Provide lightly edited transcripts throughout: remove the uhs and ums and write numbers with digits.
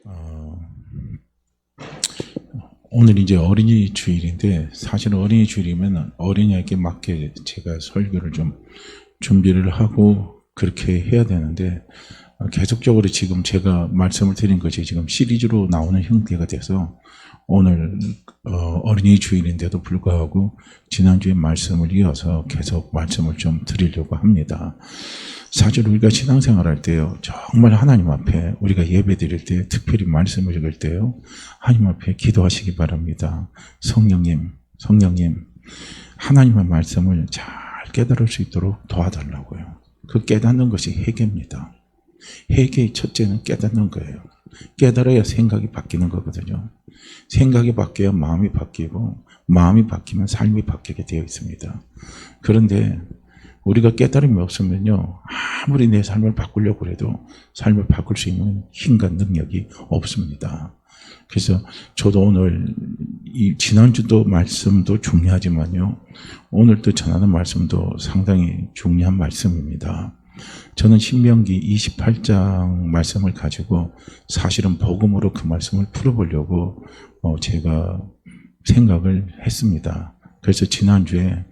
어, 오늘 이제 어린이 주일인데 사실 어린이 주일이면 어린이에게 맞게 제가 설교를 좀 준비를 하고 그렇게 해야 되는데 계속적으로 지금 제가 말씀을 드린 것이 지금 시리즈로 나오는 형태가 돼서 오늘 어린이 주일인데도 불구하고 지난주에 말씀을 이어서 계속 말씀을 좀 드리려고 합니다. 사실 우리가 신앙생활할 때요, 정말 하나님 앞에 우리가 예배 드릴 때, 특별히 말씀을 읽을 때요, 하나님 앞에 기도하시기 바랍니다. 성령님, 하나님의 말씀을 잘 깨달을 수 있도록 도와달라고요. 그 깨닫는 것이 회개입니다. 회개의 첫째는 깨닫는 거예요. 깨달아야 생각이 바뀌는 거거든요. 생각이 바뀌어야 마음이 바뀌고, 마음이 바뀌면 삶이 바뀌게 되어 있습니다. 그런데 우리가 깨달음이 없으면요, 아무리 내 삶을 바꾸려고 해도 삶을 바꿀 수 있는 힘과 능력이 없습니다. 그래서 저도 오늘 지난주도 말씀도 중요하지만요, 오늘도 전하는 말씀도 상당히 중요한 말씀입니다. 저는 신명기 28장 말씀을 가지고 사실은 복음으로 그 말씀을 풀어보려고 제가 생각을 했습니다. 그래서 지난주에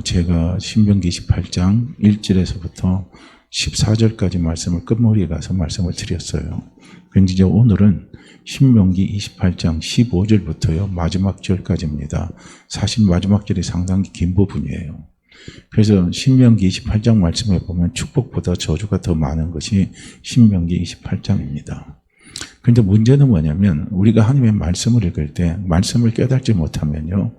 제가 신명기 28장 1절에서부터 14절까지 말씀을 끝머리에 가서 말씀을 드렸어요. 그런데 이제 오늘은 신명기 28장 15절부터요, 마지막 절까지입니다. 사실 마지막 절이 상당히 긴 부분이에요. 그래서 신명기 28장 말씀에 보면 축복보다 저주가 더 많은 것이 신명기 28장입니다. 그런데 문제는 뭐냐면 우리가 하나님의 말씀을 읽을 때 말씀을 깨닫지 못하면요,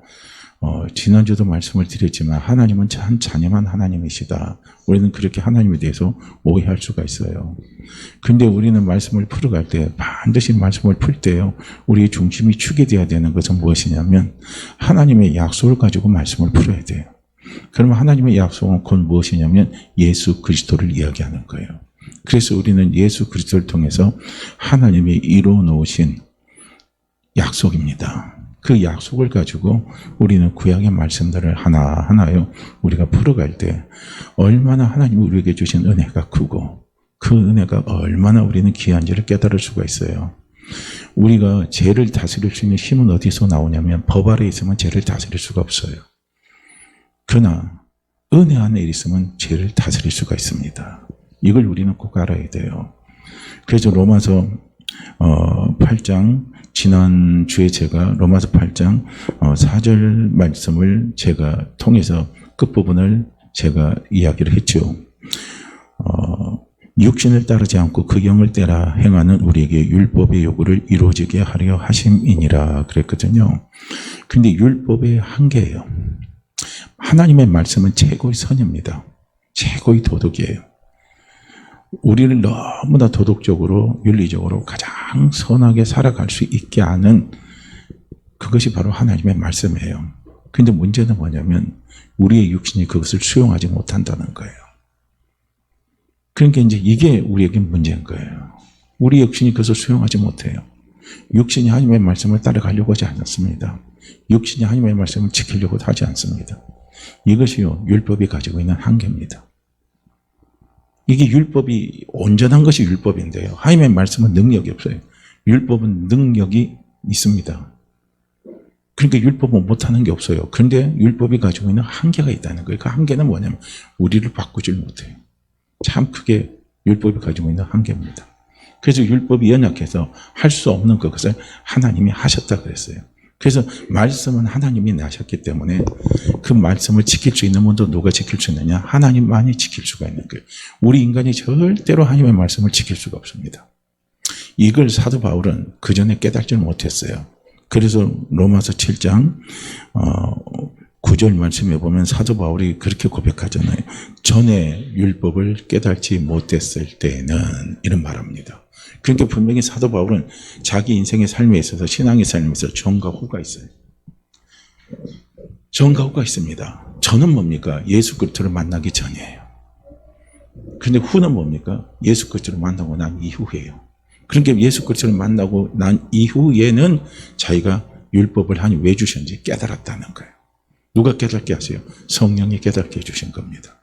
지난주도 말씀을 드렸지만 하나님은 참 잔인한 하나님이시다. 우리는 그렇게 하나님에 대해서 오해할 수가 있어요. 근데 우리는 말씀을 풀어갈 때 반드시 말씀을 풀 때요, 우리의 중심이 축이 되어야 되는 것은 무엇이냐면 하나님의 약속을 가지고 말씀을 풀어야 돼요. 그러면 하나님의 약속은 곧 무엇이냐면 예수 그리스도를 이야기하는 거예요. 그래서 우리는 예수 그리스도를 통해서 하나님이 이루어 놓으신 약속입니다. 그 약속을 가지고 우리는 구약의 말씀들을 하나하나요, 우리가 풀어갈 때 얼마나 하나님이 우리에게 주신 은혜가 크고 그 은혜가 얼마나 우리는 귀한지를 깨달을 수가 있어요. 우리가 죄를 다스릴 수 있는 힘은 어디서 나오냐면 법 아래 있으면 죄를 다스릴 수가 없어요. 그러나 은혜 안에 있으면 죄를 다스릴 수가 있습니다. 이걸 우리는 꼭 알아야 돼요. 그래서 로마서 8장, 지난주에 제가 로마서 8장 4절 말씀을 제가 통해서 끝부분을 제가 이야기를 했죠. 육신을 따르지 않고 그 영을 따라 행하는 우리에게 율법의 요구를 이루어지게 하려 하심이니라 그랬거든요. 근데 율법의 한계예요. 하나님의 말씀은 최고의 선입니다. 최고의 도덕이에요. 우리를 너무나 도덕적으로 윤리적으로 가장 선하게 살아갈 수 있게 하는 그것이 바로 하나님의 말씀이에요. 근데 문제는 뭐냐면 우리의 육신이 그것을 수용하지 못한다는 거예요. 그러니까 이제 이게 우리에게 문제인 거예요. 우리 육신이 그것을 수용하지 못해요. 육신이 하나님의 말씀을 따라가려고 하지 않습니다. 육신이 하나님의 말씀을 지키려고 하지 않습니다. 이것이요, 율법이 가지고 있는 한계입니다. 이게 율법이 온전한 것이 율법인데요, 하나님의 말씀은 능력이 없어요. 율법은 능력이 있습니다. 그러니까 율법은 못하는 게 없어요. 그런데 율법이 가지고 있는 한계가 있다는 거예요. 그 한계는 뭐냐면 우리를 바꾸질 못해요. 참 크게 율법이 가지고 있는 한계입니다. 그래서 율법이 연약해서 할 수 없는 그것을 하나님이 하셨다 그랬어요. 그래서 말씀은 하나님이 나셨기 때문에 그 말씀을 지킬 수 있는 분도 누가 지킬 수 있느냐? 하나님만이 지킬 수가 있는 거예요. 우리 인간이 절대로 하나님의 말씀을 지킬 수가 없습니다. 이걸 사도 바울은 그 전에 깨닫지 못했어요. 그래서 로마서 7장 9절 말씀에 보면 사도 바울이 그렇게 고백하잖아요. 전에 율법을 깨닫지 못했을 때는, 이런 말합니다. 그러니까 분명히 사도 바울은 자기 인생의 삶에 있어서, 신앙의 삶에 있어서 전과 후가 있어요. 전과 후가 있습니다. 전은 뭡니까? 예수 그리스도를 만나기 전이에요. 그런데 후는 뭡니까? 예수 그리스도를 만나고 난 이후예요. 그러니까 예수 그리스도를 만나고 난 이후에는 자기가 율법을 하나님 왜 주셨는지 깨달았다는 거예요. 누가 깨닫게 하세요? 성령이 깨닫게 해주신 겁니다.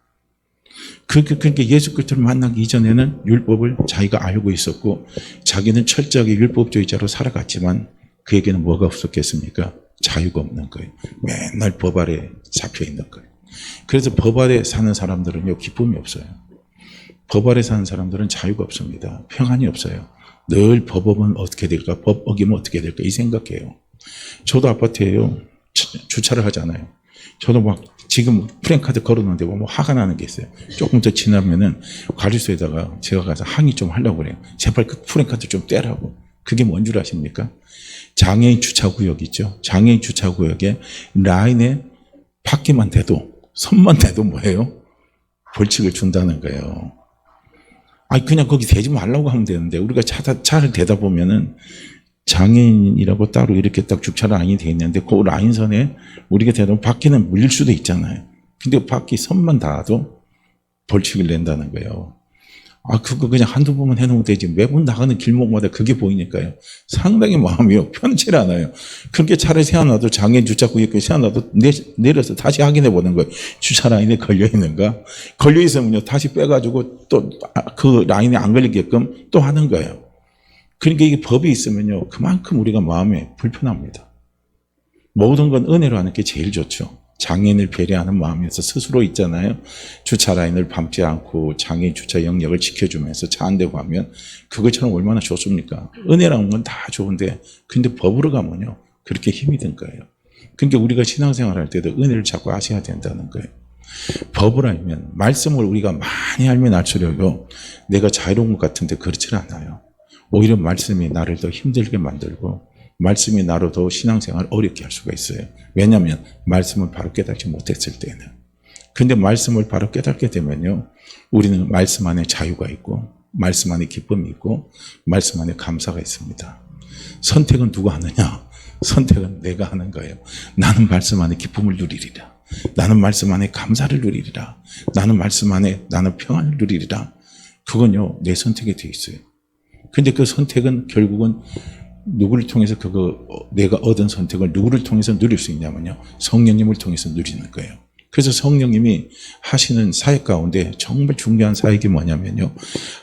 그러니까 예수 그리스도를 만나기 이전에는 율법을 자기가 알고 있었고 자기는 철저하게 율법주의자로 살아갔지만 그에게는 뭐가 없었겠습니까? 자유가 없는 거예요. 맨날 법 아래 잡혀 있는 거예요. 그래서 법 아래 사는 사람들은요, 기쁨이 없어요. 법 아래 사는 사람들은 자유가 없습니다. 평안이 없어요. 늘 법 어기면 어떻게 될까? 법 어기면 어떻게 될까? 이 생각해요. 저도 아파트에요. 주차를 하잖아요. 저도 막 지금 프랜카드 걸어놓는데 뭐 화가 나는 게 있어요. 조금 더 지나면은 관리소에다가 제가 가서 항의 좀 하려고 그래요. 제발 그 프랜카드 좀 떼라고. 그게 뭔 줄 아십니까? 장애인 주차구역 있죠. 장애인 주차구역에 라인에 바퀴만 대도 선만 대도 뭐예요? 벌칙을 준다는 거예요. 아니 그냥 거기 대지 말라고 하면 되는데 우리가 차를 대다 보면은 장애인이라고 따로 이렇게 딱 주차 라인이 돼 있는데 그 라인선에 우리가 대다 바퀴는 물릴 수도 있잖아요. 근데 바퀴 선만 닿아도 벌칙을 낸다는 거예요. 아, 그거 그냥 한두 번만 해놓으면 되지. 매번 나가는 길목마다 그게 보이니까요. 상당히 마음이 편치 않아요. 그렇게 차를 세워놔도 장애인 주차구역에 세워놔도 내려서 다시 확인해 보는 거예요. 주차 라인에 걸려있는가? 걸려있으면요. 다시 빼가지고 또 그 라인에 안 걸리게끔 또 하는 거예요. 그러니까 이게 법이 있으면요. 그만큼 우리가 마음에 불편합니다. 모든 건 은혜로 하는 게 제일 좋죠. 장애인을 배려하는 마음에서 스스로 있잖아요. 주차 라인을 밟지 않고 장애인 주차 영역을 지켜주면서 차 안 대고 하면 그것처럼 얼마나 좋습니까? 은혜라는 건 다 좋은데 근데 법으로 가면요. 그렇게 힘이 든 거예요. 그러니까 우리가 신앙생활 할 때도 은혜를 자꾸 아셔야 된다는 거예요. 법을 알면 말씀을 우리가 많이 알면 알수록요. 내가 자유로운 것 같은데 그렇지 않아요. 오히려 말씀이 나를 더 힘들게 만들고 말씀이 나로 더 신앙생활을 어렵게 할 수가 있어요. 왜냐하면 말씀을 바로 깨닫지 못했을 때는. 근데 말씀을 바로 깨닫게 되면요. 우리는 말씀 안에 자유가 있고 말씀 안에 기쁨이 있고 말씀 안에 감사가 있습니다. 선택은 누가 하느냐? 선택은 내가 하는 거예요. 나는 말씀 안에 기쁨을 누리리라. 나는 말씀 안에 감사를 누리리라. 나는 말씀 안에 나는 평안을 누리리라. 그건요. 내 선택에 돼 있어요. 근데 그 선택은 결국은 누구를 통해서 내가 얻은 선택을 누구를 통해서 누릴 수 있냐면요. 성령님을 통해서 누리는 거예요. 그래서 성령님이 하시는 사역 가운데 정말 중요한 사역이 뭐냐면요.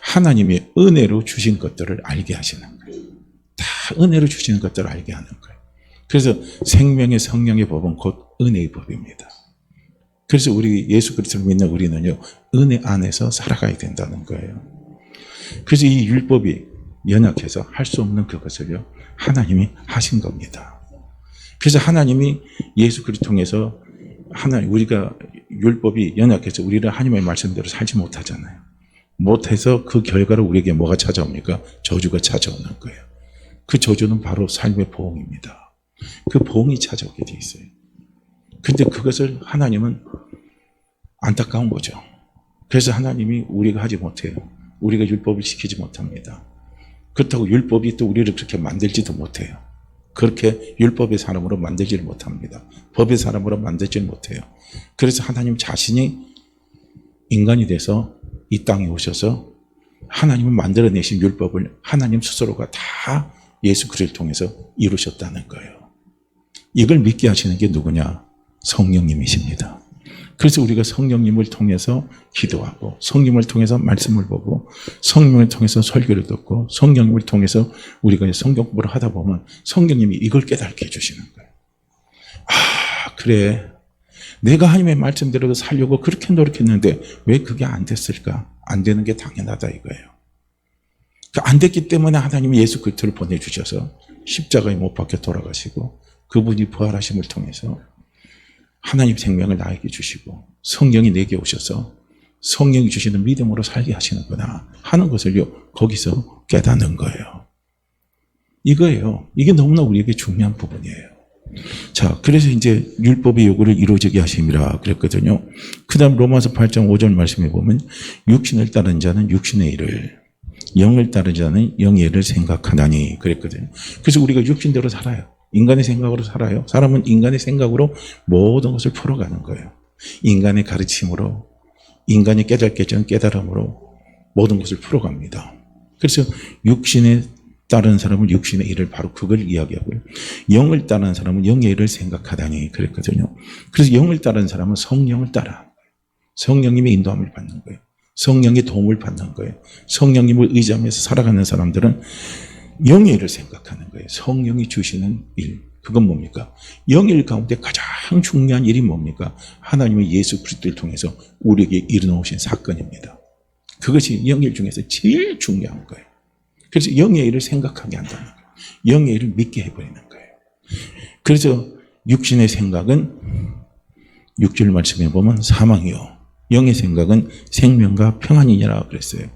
하나님이 은혜로 주신 것들을 알게 하시는 거예요. 다 은혜로 주시는 것들을 알게 하는 거예요. 그래서 생명의 성령의 법은 곧 은혜의 법입니다. 그래서 우리 예수 그리스도를 믿는 우리는요. 은혜 안에서 살아가야 된다는 거예요. 그래서 이 율법이 연약해서 할 수 없는 그것을요. 하나님이 하신 겁니다. 그래서 하나님이 예수 그리스도 통해서 우리가 율법이 연약해서 우리를 하나님의 말씀대로 살지 못하잖아요. 못해서 그 결과로 우리에게 뭐가 찾아옵니까? 저주가 찾아오는 거예요. 그 저주는 바로 삶의 보응입니다. 그 보응이 찾아오게 돼 있어요. 근데 그것을 하나님은 안타까운 거죠. 그래서 하나님이 우리가 하지 못해요. 우리가 율법을 지키지 못합니다. 그렇다고 율법이 또 우리를 그렇게 만들지도 못해요. 그렇게 율법의 사람으로 만들지를 못합니다. 법의 사람으로 만들지를 못해요. 그래서 하나님 자신이 인간이 돼서 이 땅에 오셔서 하나님을 만들어내신 율법을 하나님 스스로가 다 예수 그리스도를 통해서 이루셨다는 거예요. 이걸 믿게 하시는 게 누구냐? 성령님이십니다. 그래서 우리가 성령님을 통해서 기도하고 성령님을 통해서 말씀을 보고 성령님을 통해서 설교를 듣고 성령님을 통해서 우리가 성경 공부를 하다 보면 성령님이 이걸 깨닫게 해주시는 거예요. 아, 그래. 내가 하나님의 말씀대로 살려고 그렇게 노력했는데 왜 그게 안 됐을까? 안 되는 게 당연하다 이거예요. 안 됐기 때문에 하나님이 예수 그리스도를 보내주셔서 십자가에 못 박혀 돌아가시고 그분이 부활하심을 통해서 하나님 생명을 나에게 주시고 성령이 내게 오셔서 성령이 주시는 믿음으로 살게 하시는구나 하는 것을요 거기서 깨닫는 거예요. 이거예요. 이게 너무나 우리에게 중요한 부분이에요. 자, 그래서 이제 율법의 요구를 이루어지게 하심이라 그랬거든요. 그 다음 로마서 8장 5절 말씀에 보면 육신을 따른 자는 육신의 일을 영을 따른 자는 영의 일을 생각하나니 그랬거든요. 그래서 우리가 육신대로 살아요. 인간의 생각으로 살아요. 사람은 인간의 생각으로 모든 것을 풀어가는 거예요. 인간의 가르침으로, 인간이 깨닫게 전 깨달음으로 모든 것을 풀어갑니다. 그래서 육신에 따른 사람은 육신의 일을 바로 그걸 이야기하고요. 영을 따르는 사람은 영의 일을 생각하다니 그랬거든요. 그래서 영을 따르는 사람은 성령을 따라. 성령님의 인도함을 받는 거예요. 성령의 도움을 받는 거예요. 성령님을 의지하면서 살아가는 사람들은 영의 일을 생각하는 거예요. 성령이 주시는 일. 그건 뭡니까? 영의 일 가운데 가장 중요한 일이 뭡니까? 하나님의 예수 그리스도를 통해서 우리에게 이루어오신 사건입니다. 그것이 영의 일 중에서 제일 중요한 거예요. 그래서 영의 일을 생각하게 한다는 거예요. 영의 일을 믿게 해버리는 거예요. 그래서 육신의 생각은 6절 말씀에 보면 사망이요. 영의 생각은 생명과 평안이니라 그랬어요.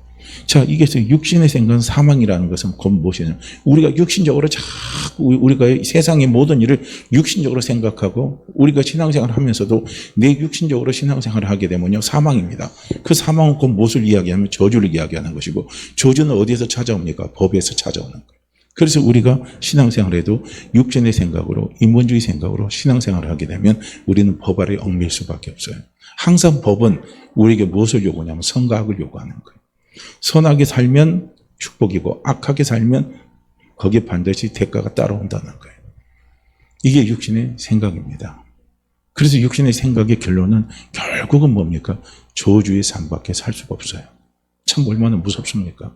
자, 이게 육신의 생각은 사망이라는 것은 곧 무엇이냐? 우리가 육신적으로 자꾸 우리가 세상의 모든 일을 육신적으로 생각하고 우리가 신앙생활을 하면서도 내 육신적으로 신앙생활을 하게 되면요, 사망입니다. 그 사망은 곧 무엇을 이야기하면 저주를 이야기하는 것이고, 저주는 어디에서 찾아옵니까? 법에서 찾아오는 거예요. 그래서 우리가 신앙생활에도 육신의 생각으로, 인본주의 생각으로 신앙생활을 하게 되면 우리는 법 아래 얽매일 수밖에 없어요. 항상 법은 우리에게 무엇을 요구하냐면 선과 악을 요구하는 거예요. 선하게 살면 축복이고 악하게 살면 거기에 반드시 대가가 따라온다는 거예요. 이게 육신의 생각입니다. 그래서 육신의 생각의 결론은 결국은 뭡니까? 저주의 삶밖에 살 수가 없어요. 참 얼마나 무섭습니까?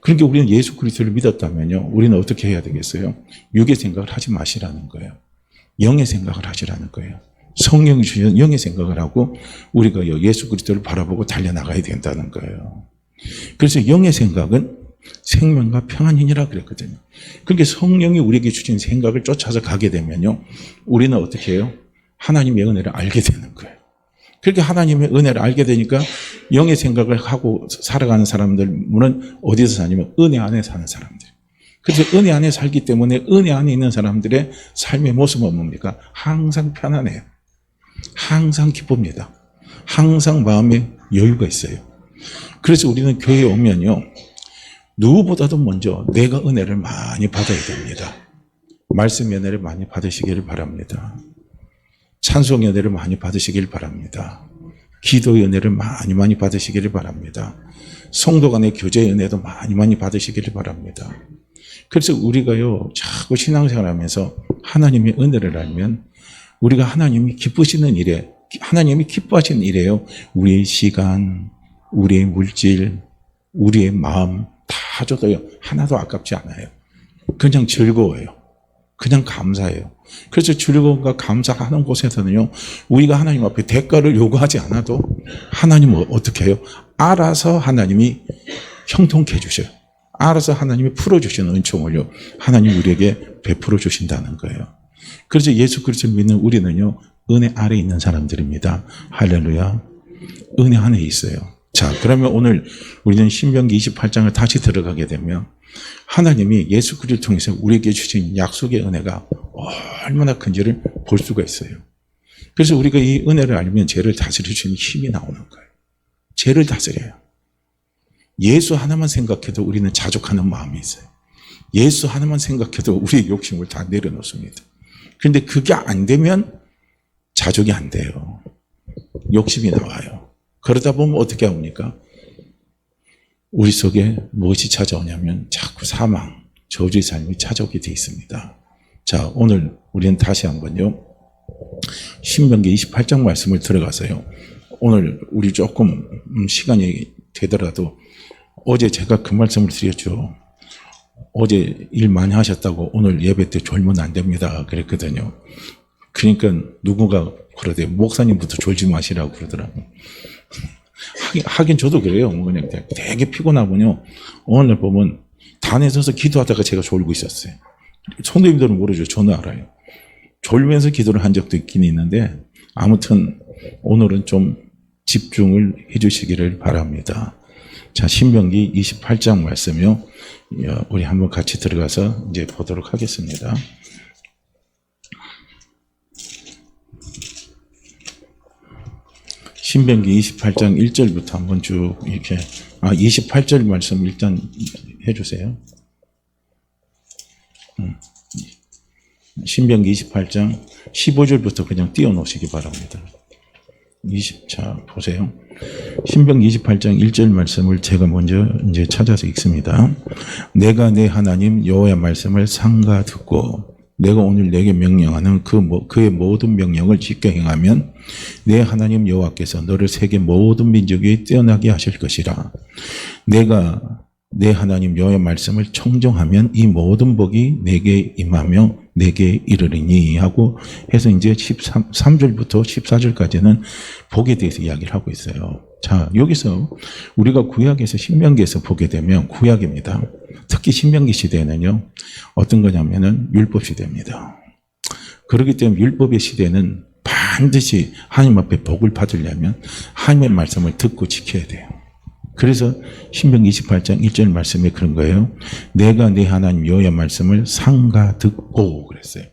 그러니까 우리는 예수 그리스도를 믿었다면요, 우리는 어떻게 해야 되겠어요? 육의 생각을 하지 마시라는 거예요. 영의 생각을 하시라는 거예요. 성령이 주시는 영의 생각을 하고 우리가 예수 그리스도를 바라보고 달려나가야 된다는 거예요. 그래서 영의 생각은 생명과 평안이니라 그랬거든요. 그러니까 성령이 우리에게 주신 생각을 쫓아서 가게 되면요, 우리는 어떻게 해요? 하나님의 은혜를 알게 되는 거예요. 그렇게 하나님의 은혜를 알게 되니까 영의 생각을 하고 살아가는 사람들은 어디서 사냐면 은혜 안에 사는 사람들. 그래서 은혜 안에 살기 때문에 은혜 안에 있는 사람들의 삶의 모습은 뭡니까? 항상 편안해요. 항상 기쁩니다. 항상 마음에 여유가 있어요. 그래서 우리는 교회에 오면요, 누구보다도 먼저 내가 은혜를 많이 받아야 됩니다. 말씀 은혜를 많이 받으시기를 바랍니다. 찬송 은혜를 많이 받으시길 바랍니다. 기도 은혜를 많이 받으시기를 바랍니다. 성도 간의 교제 은혜도 많이 받으시기를 바랍니다. 그래서 우리가요, 자꾸 신앙생활 하면서 하나님의 은혜를 알면 우리가 하나님이 기쁘시는 일에, 하나님이 기뻐하시는 일에요, 우리의 시간, 우리의 물질, 우리의 마음 다 줘도요, 하나도 아깝지 않아요. 그냥 즐거워요. 그냥 감사해요. 그래서 즐거움과 감사하는 곳에서는요, 우리가 하나님 앞에 대가를 요구하지 않아도 하나님은 어떻게 해요? 알아서 하나님이 형통케 해주셔요. 알아서 하나님이 풀어주시는 은총을요, 하나님 우리에게 베풀어 주신다는 거예요. 그래서 예수 그리스도를 믿는 우리는요, 은혜 아래에 있는 사람들입니다. 할렐루야. 은혜 안에 있어요. 자, 그러면 오늘 우리는 신명기 28장을 다시 들어가게 되면 하나님이 예수 그리스도를 통해서 우리에게 주신 약속의 은혜가 얼마나 큰지를 볼 수가 있어요. 그래서 우리가 이 은혜를 알면 죄를 다스릴 수 있는 힘이 나오는 거예요. 죄를 다스려요. 예수 하나만 생각해도 우리는 자족하는 마음이 있어요. 예수 하나만 생각해도 우리의 욕심을 다 내려놓습니다. 그런데 그게 안 되면 자족이 안 돼요. 욕심이 나와요. 그러다 보면 어떻게 합니까? 우리 속에 무엇이 찾아오냐면 자꾸 사망, 저주의 삶이 찾아오게 되어 있습니다. 자, 오늘 우리는 다시 한번요, 신명기 28장 말씀을 들어가서요, 오늘 우리 조금 시간이 되더라도 어제 제가 그 말씀을 드렸죠. 어제 일 많이 하셨다고 오늘 예배 때 졸면 안 됩니다 그랬거든요. 그러니까 누군가 그러대요. 목사님부터 졸지 마시라고 그러더라고요. 하긴 저도 그래요. 그냥 되게 피곤하군요. 오늘 보면 단에 서서 기도하다가 제가 졸고 있었어요. 성도님들은 모르죠. 저는 알아요. 졸면서 기도를 한 적도 있긴 있는데, 아무튼 오늘은 좀 집중을 해주시기를 바랍니다. 자, 신명기 28장 말씀이요, 우리 한번 같이 들어가서 이제 보도록 하겠습니다. 신명기 28장 1절부터 한번 쭉 이렇게, 28절 말씀 일단 해주세요. 신명기 28장 15절부터 그냥 띄워놓으시기 바랍니다. 자, 보세요. 신명기 28장 1절 말씀을 제가 먼저 이제 찾아서 읽습니다. 내가 내 하나님 여호와의 말씀을 삼가 듣고 내가 오늘 내게 명령하는 그의 모든 명령을 지켜 행하면 내 하나님 여호와께서 너를 세계 모든 민족 위에 뛰어나게 하실 것이라. 내가 내 하나님 여호와의 말씀을 청종하면 이 모든 복이 내게 임하며 내게 이르리니 하고 해서 이제 3절부터 14절까지는 복에 대해서 이야기를 하고 있어요. 자, 여기서 우리가 구약에서 신명기에서 보게 되면 구약입니다. 특히 신명기 시대에는요, 어떤 거냐면은 율법 시대입니다. 그렇기 때문에 율법의 시대는 반드시 하나님 앞에 복을 받으려면 하나님의 말씀을 듣고 지켜야 돼요. 그래서 신명기 28장 1절 말씀에 그런 거예요. 내가 내 하나님 여호와의 말씀을 삼가 듣고 그랬어요.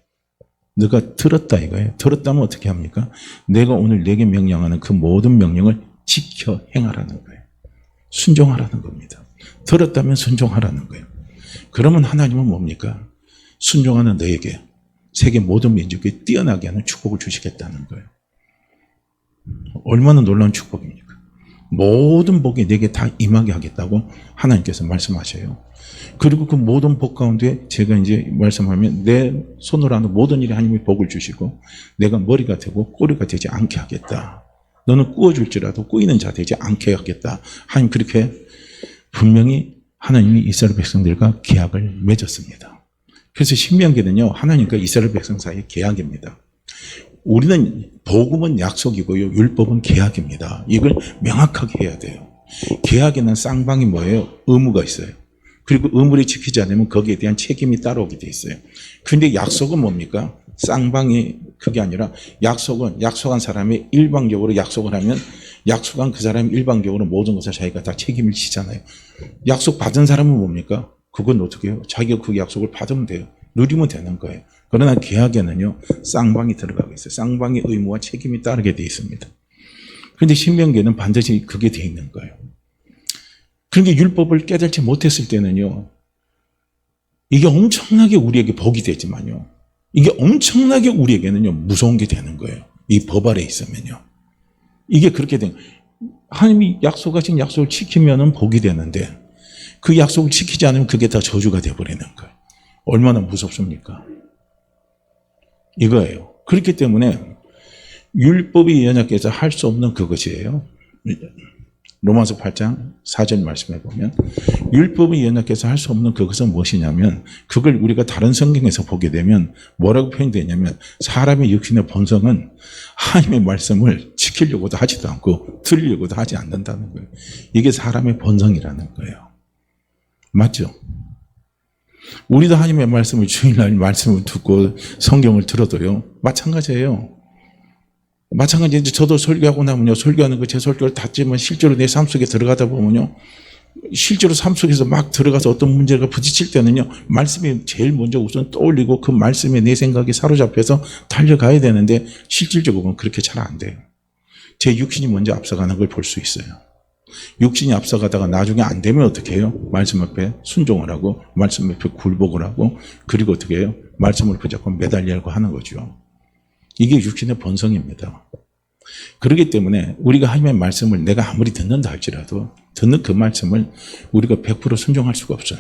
너가 들었다 이거예요. 들었다면 어떻게 합니까? 내가 오늘 내게 명령하는 그 모든 명령을 지켜 행하라는 거예요. 순종하라는 겁니다. 들었다면 순종하라는 거예요. 그러면 하나님은 뭡니까? 순종하는 너에게 세계 모든 민족에 뛰어나게 하는 축복을 주시겠다는 거예요. 얼마나 놀라운 축복입니까? 모든 복이 내게 다 임하게 하겠다고 하나님께서 말씀하셔요. 그리고 그 모든 복 가운데 제가 이제 말씀하면 내 손으로 하는 모든 일에 하나님이 복을 주시고 내가 머리가 되고 꼬리가 되지 않게 하겠다. 너는 꾸어줄지라도 꾸이는 자 되지 않게 하겠다. 하나님 그렇게 분명히 하나님이 이스라엘 백성들과 계약을 맺었습니다. 그래서 신명기는요, 하나님과 이스라엘 백성 사이의 계약입니다. 우리는 복음은 약속이고요, 율법은 계약입니다. 이걸 명확하게 해야 돼요. 계약에는 쌍방이 뭐예요? 의무가 있어요. 그리고 의무를 지키지 않으면 거기에 대한 책임이 따라오게 돼 있어요. 근데 약속은 뭡니까? 쌍방이 그게 아니라 약속은 약속한 사람이 일방적으로 약속을 하면 약속한 그 사람이 일방적으로 모든 것을 자기가 다 책임을 지잖아요. 약속 받은 사람은 뭡니까? 그건 어떻게 해요? 자기가 그 약속을 받으면 돼요. 누리면 되는 거예요. 그러나 계약에는요, 쌍방이 들어가고 있어요. 쌍방의 의무와 책임이 따르게 돼 있습니다. 그런데 신명기에는 반드시 그게 돼 있는 거예요. 그러니까 율법을 깨달지 못했을 때는요, 이게 엄청나게 우리에게 복이 되지만요, 이게 엄청나게 우리에게는요, 무서운 게 되는 거예요. 이 법 아래 있으면요. 이게 그렇게 된 거예요. 하나님이 약속하신 약속을 지키면은 복이 되는데, 그 약속을 지키지 않으면 그게 다 저주가 되어버리는 거예요. 얼마나 무섭습니까? 이거예요. 그렇기 때문에 율법이 연약해서 할 수 없는 그것이에요. 로마서 8장 4절 말씀해 보면 율법이 연약해서 할 수 없는 그것은 무엇이냐면 그걸 우리가 다른 성경에서 보게 되면 뭐라고 표현되냐면 사람의 육신의 본성은 하나님의 말씀을 지키려고도 하지도 않고 들으려고도 하지 않는다는 거예요. 이게 사람의 본성이라는 거예요. 맞죠? 우리도 하나님의 말씀을 주일날 말씀을 듣고 성경을 들어도요, 마찬가지예요. 마찬가지로 저도 설교하고 나면요, 설교하는 거 제 설교를 닫지만 실제로 내 삶 속에 들어가다 보면요, 실제로 삶 속에서 막 들어가서 어떤 문제가 부딪힐 때는요, 말씀이 제일 먼저 우선 떠올리고 그 말씀에 내 생각이 사로잡혀서 달려가야 되는데 실질적으로는 그렇게 잘 안 돼요. 제 육신이 먼저 앞서가는 걸 볼 수 있어요. 육신이 앞서가다가 나중에 안 되면 어떻게 해요? 말씀 앞에 순종을 하고 말씀 앞에 굴복을 하고 그리고 어떻게 해요? 말씀을 붙잡고 매달리려고 하는 거죠. 이게 육신의 본성입니다. 그렇기 때문에 우리가 하나님의 말씀을 내가 아무리 듣는다 할지라도 듣는 그 말씀을 우리가 100% 순종할 수가 없어요.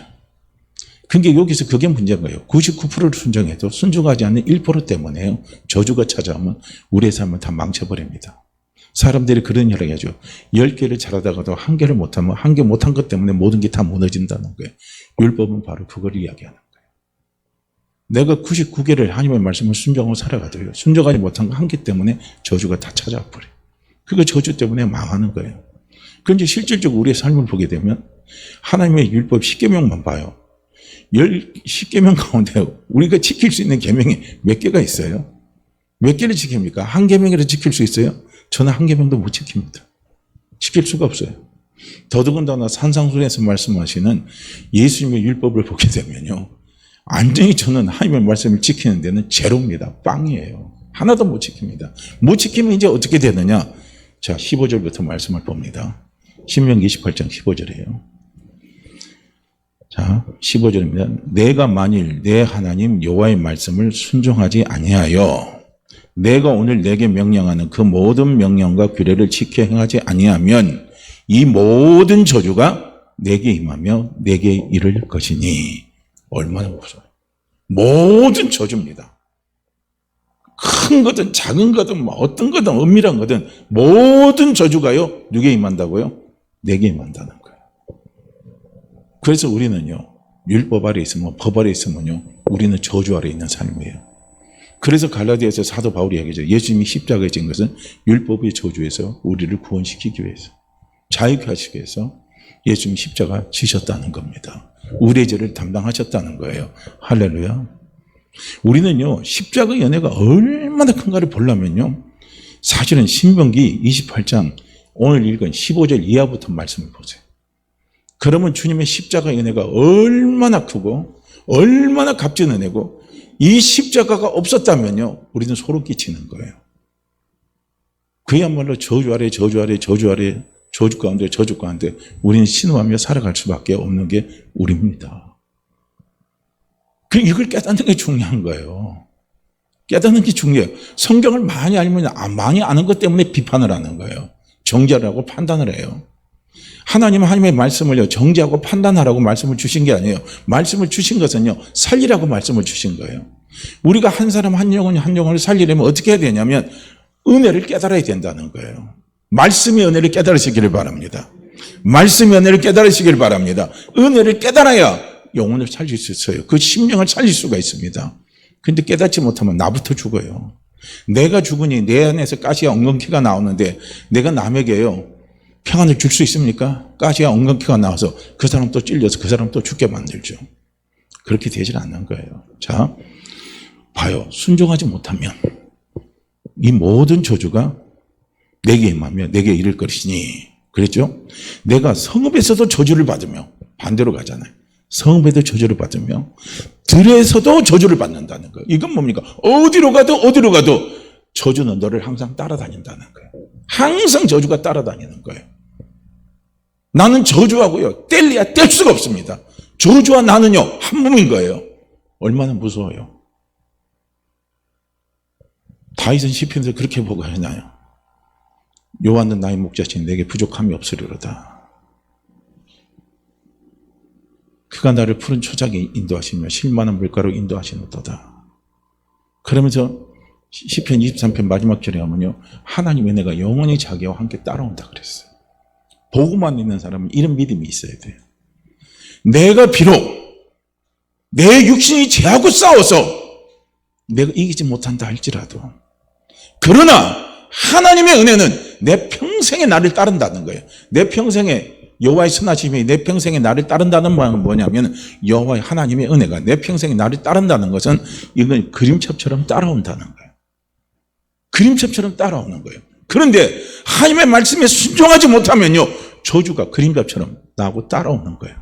그게 여기서 그게 문제인 거예요. 99%를 순종해도 순종하지 않는 1% 때문에요. 저주가 찾아오면 우리의 삶을 다 망쳐버립니다. 사람들이 그런 이야기 하죠. 10개를 잘하다가도 1개를 못하면 1개 못한 것 때문에 모든 게 다 무너진다는 거예요. 율법은 바로 그걸 이야기하는 거예요. 내가 99개를 하나님의 말씀을 순종하고 살아가도요, 순종하지 못한 거 1개 때문에 저주가 다 찾아와 버려요. 그거 저주 때문에 망하는 거예요. 그런데 실질적으로 우리의 삶을 보게 되면 하나님의 율법 10계명만 봐요. 10계명 가운데 우리가 지킬 수 있는 계명이 몇 개가 있어요? 몇 개를 지킵니까? 한 계명이라도 지킬 수 있어요? 저는 한 계명도 못 지킵니다. 지킬 수가 없어요. 더더군다나 산상수훈에서 말씀하시는 예수님의 율법을 보게 되면요, 완전히 저는 하나님의 말씀을 지키는 데는 제로입니다. 빵이에요. 하나도 못 지킵니다. 못 지키면 이제 어떻게 되느냐? 자, 15절부터 말씀을 봅니다. 신명기 28장 15절이에요. 자, 15절입니다. 내가 만일 내 하나님 여호와의 말씀을 순종하지 아니하여 내가 오늘 내게 명령하는 그 모든 명령과 규례를 지켜 행하지 아니하면 이 모든 저주가 내게 임하며 내게 이를 것이니. 얼마나 무서워요. 모든 저주입니다. 큰 거든 작은 거든 뭐 어떤 거든 은밀한 거든 모든 저주가요. 누구에 임한다고요? 내게 임한다는 거예요. 그래서 우리는요. 율법 아래 있으면 법 아래 있으면요. 우리는 저주 아래 있는 삶이에요. 그래서 갈라디아서 사도 바울이 얘기하죠. 예수님이 십자가에 진 것은 율법의 저주에서 우리를 구원시키기 위해서, 자유케 하시기 위해서 예수님이 십자가 지셨다는 겁니다. 우리의 죄를 담당하셨다는 거예요. 할렐루야. 우리는요, 십자가의 연애가 얼마나 큰가를 보려면요, 사실은 신명기 28장 오늘 읽은 15절 이하부터 말씀을 보세요. 그러면 주님의 십자가의 은혜가 얼마나 크고 얼마나 값진 은혜고 이 십자가가 없었다면요, 우리는 소름 끼치는 거예요. 그야말로 저주 아래 저주 아래 저주 아래 저주 가운데 저주 가운데 우리는 신음하며 살아갈 수밖에 없는 게 우리입니다. 이걸 깨닫는 게 중요한 거예요. 깨닫는 게 중요해요. 성경을 많이 알면 많이 아는 것 때문에 비판을 하는 거예요. 정죄하라고 판단을 해요. 하나님은 하나님의 말씀을요, 정죄하고 판단하라고 말씀을 주신 게 아니에요. 말씀을 주신 것은요, 살리라고 말씀을 주신 거예요. 우리가 한 사람 한 영혼을 살리려면 어떻게 해야 되냐면 은혜를 깨달아야 된다는 거예요. 말씀의 은혜를 깨달으시기를 바랍니다. 말씀의 은혜를 깨달으시기를 바랍니다. 은혜를 깨달아야 영혼을 살릴 수 있어요. 그 심령을 살릴 수가 있습니다. 근데 깨닫지 못하면 나부터 죽어요. 내가 죽으니 내 안에서 가시와 엉겅퀴가 나오는데 내가 남에게요 평안을 줄 수 있습니까? 가시와 엉겅퀴가 나와서 그 사람 또 찔려서 그 사람 또 죽게 만들죠. 그렇게 되질 않는 거예요. 자, 봐요. 순종하지 못하면 이 모든 저주가 내게 임하며 내게 이를 것이니, 그랬죠? 내가 성읍에서도 저주를 받으며, 반대로 가잖아요. 성읍에도 저주를 받으며 들에서도 저주를 받는다는 거예요. 이건 뭡니까? 어디로 가도 저주는 너를 항상 따라다닌다는 거예요. 항상 저주가 따라다니는 거예요. 나는 저주하고요, 뗄래야 뗄 수가 없습니다. 저주와 나는요, 한 몸인 거예요. 얼마나 무서워요. 다윗은 시편에서 그렇게 보고 하나요? 여호와는 나의 목자시니 내게 부족함이 없으리로다. 그가 나를 푸른 초장에 인도하시며 실만한 물가로 인도하시노도다. 그러면서 시편 23편 마지막 절에 하면요, 하나님의 은혜가 영원히 자기와 함께 따라온다 그랬어요. 보고만 있는 사람은 이런 믿음이 있어야 돼요. 내가 비록 내 육신이 죄하고 싸워서 내가 이기지 못한다 할지라도, 그러나 하나님의 은혜는 내 평생에 나를 따른다는 거예요. 내 평생에 여호와의 선하심이 내 평생에 나를 따른다는 말은 뭐냐면, 여호와의 하나님의 은혜가 내 평생에 나를 따른다는 것은 이건 그림첩처럼 따라온다는 거예요. 그림첩처럼 따라오는 거예요. 그런데 하나님의 말씀에 순종하지 못하면요, 저주가 그림자처럼 나하고 따라오는 거예요.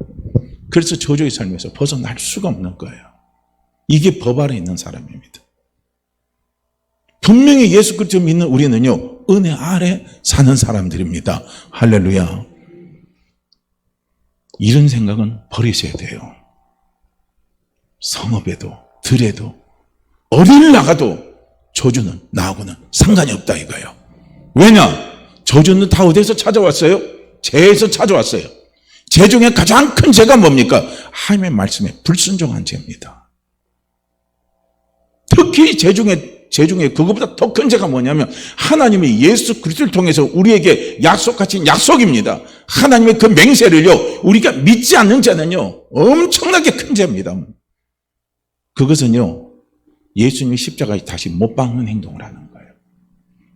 그래서 저주의 삶에서 벗어날 수가 없는 거예요. 이게 법 아래 있는 사람입니다. 분명히 예수 그리스도 믿는 우리는요, 은혜 아래 사는 사람들입니다. 할렐루야. 이런 생각은 버리셔야 돼요. 성읍에도 들에도 어딜 나가도 저주는 나하고는 상관이 없다 이거예요. 왜냐? 저주는 다 어디에서 찾아왔어요? 죄에서 찾아왔어요. 죄 중에 가장 큰 죄가 뭡니까? 하나님의 말씀에 불순종한 죄입니다. 특히 죄 중에 그것보다 더 큰 죄가 뭐냐면, 하나님이 예수 그리스도를 통해서 우리에게 약속하신 약속입니다. 하나님의 그 맹세를요, 우리가 믿지 않는 죄는요, 엄청나게 큰 죄입니다. 그것은요, 예수님이 십자가에 다시 못 박는 행동을 하는 거예요.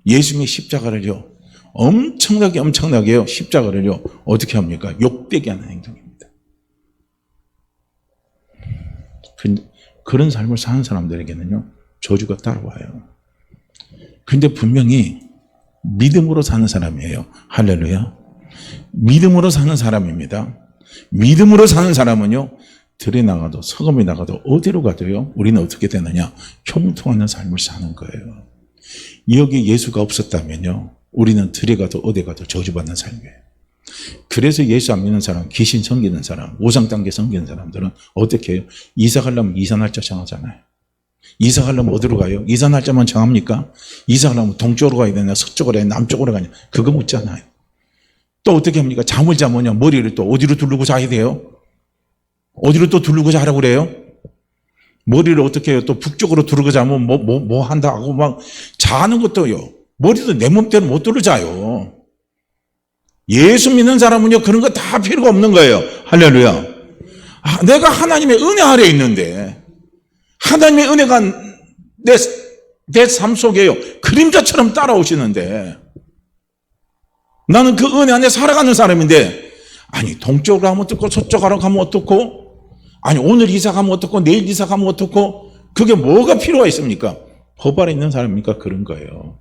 예수님이 십자가를요, 엄청나게요, 십자가를요, 어떻게 합니까? 욕되게 하는 행동입니다. 그런 삶을 사는 사람들에게는요, 저주가 따라와요. 근데 분명히 믿음으로 사는 사람이에요. 할렐루야. 믿음으로 사는 사람입니다. 믿음으로 사는 사람은요, 들에 나가도 서금에 나가도 어디로 가도요, 우리는 어떻게 되느냐? 형통하는 삶을 사는 거예요. 여기 예수가 없었다면요, 우리는 들에 가도 어디 가도 저주받는 삶이에요. 그래서 예수 안 믿는 사람, 귀신 섬기는 사람, 우상단계 섬기는 사람들은 어떻게 해요? 이사 가려면 이사 날짜 정하잖아요. 이사 가려면 어디로 가요? 이사 날짜만 정합니까? 이사 가려면 동쪽으로 가야 되냐, 서쪽으로 가야 되냐, 남쪽으로 가냐, 그거 묻잖아요. 또 어떻게 합니까? 잠을 자면요, 머리를 또 어디로 두르고 자야 돼요? 어디로 또 두르고 자라고 그래요? 머리를 어떻게 해요? 또 북쪽으로 두르고 자면 뭐 한다고 막 자는 것도요. 머리도 내 맘대로 못 두르자요. 예수 믿는 사람은요, 그런 거 다 필요가 없는 거예요. 할렐루야. 내가 하나님의 은혜 아래 있는데, 하나님의 은혜가 내 삶 속에요, 그림자처럼 따라오시는데, 나는 그 은혜 안에 살아가는 사람인데, 아니, 동쪽으로 가면 어떻고, 서쪽으로 가면 어떻고, 아니, 오늘 이사 가면 어떻고, 내일 이사 가면 어떻고, 그게 뭐가 필요가 있습니까? 법 아래 있는 사람이니까 그런 거예요.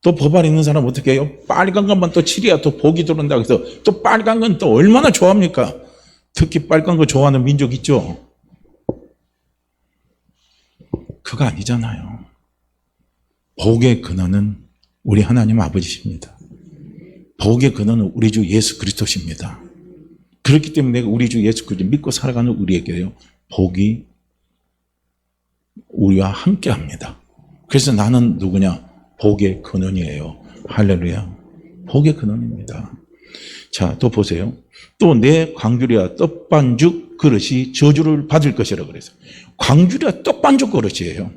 또 법 아래 있는 사람 어떻게 해요? 빨간 것만 또 칠해야 또 복이 들어온다고 해서 또 빨간 건 또 얼마나 좋아합니까? 특히 빨간 거 좋아하는 민족 있죠? 그거 아니잖아요. 복의 근원은 우리 하나님 아버지십니다. 복의 근원은 우리 주 예수 그리스도십니다. 그렇기 때문에 내가 우리 주 예수 그리스도 믿고 살아가는 우리에게요, 복이 우리와 함께 합니다. 그래서 나는 누구냐? 복의 근원이에요. 할렐루야. 복의 근원입니다. 자, 또 보세요. 또 내 광주리와 떡반죽 그릇이 저주를 받을 것이라 그래서. 광주리와 떡반죽 그릇이에요.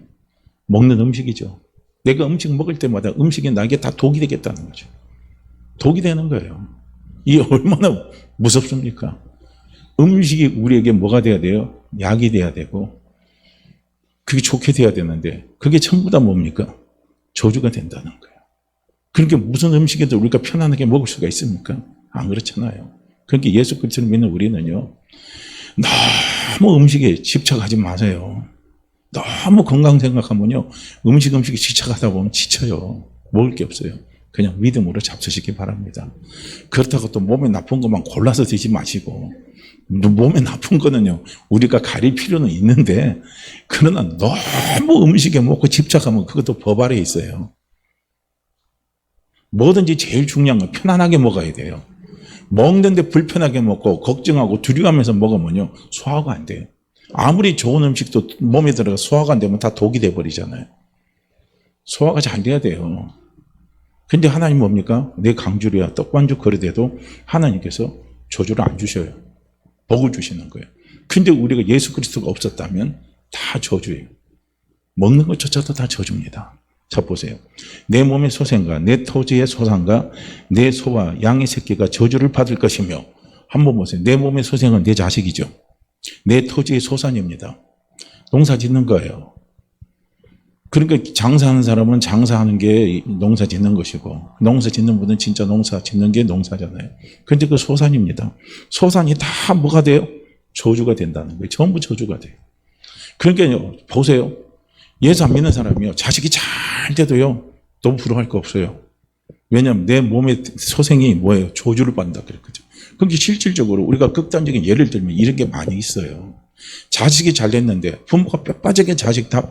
먹는 음식이죠. 내가 음식 먹을 때마다 음식이 나에게 다 독이 되겠다는 거죠. 독이 되는 거예요. 이게 얼마나 무섭습니까? 음식이 우리에게 뭐가 돼야 돼요? 약이 돼야 되고, 그게 좋게 돼야 되는데, 그게 전부 다 뭡니까? 저주가 된다는 거예요. 그러니까 무슨 음식에도 우리가 편안하게 먹을 수가 있습니까? 안 그렇잖아요. 그러니까 예수 그리스도를 믿는 우리는요, 너무 음식에 집착하지 마세요. 너무 건강 생각하면요, 음식에 집착하다 보면 지쳐요. 먹을 게 없어요. 그냥 믿음으로 잡수시기 바랍니다. 그렇다고 또 몸에 나쁜 것만 골라서 드지 마시고, 몸에 나쁜 거는요, 우리가 가릴 필요는 있는데, 그러나 너무 음식에 먹고 집착하면 그것도 법 아래에 있어요. 뭐든지 제일 중요한 건 편안하게 먹어야 돼요. 먹는데 불편하게 먹고 걱정하고 두려워하면서 먹으면요, 소화가 안 돼요. 아무리 좋은 음식도 몸에 들어가 소화가 안 되면 다 독이 돼버리잖아요. 소화가 잘 돼야 돼요. 근데 하나님 뭡니까? 내 강주리와 떡반죽 그릇에도 하나님께서 저주를 안 주셔요. 복을 주시는 거예요. 근데 우리가 예수 그리스도가 없었다면 다 저주예요. 먹는 것조차도 다 저주입니다. 자, 보세요. 내 몸의 소생과 내 토지의 소산과 내 소와 양의 새끼가 저주를 받을 것이며, 한번 보세요. 내 몸의 소생은 내 자식이죠. 내 토지의 소산입니다. 농사 짓는 거예요. 그러니까 장사하는 사람은 장사하는 게 농사 짓는 것이고, 농사 짓는 분은 진짜 농사 짓는 게 농사잖아요. 그런데 그 소산입니다. 소산이 다 뭐가 돼요? 저주가 된다는 거예요. 전부 저주가 돼요. 그러니까요, 보세요. 예수 안 믿는 사람이요, 자식이 잘 돼도요, 너무 부러워할 거 없어요. 왜냐하면 내 몸의 소생이 뭐예요? 저주를 받는다 그랬거든요. 그러니까 실질적으로 우리가 극단적인 예를 들면 이런 게 많이 있어요. 자식이 잘 됐는데 부모가 뼈 빠지게 자식 다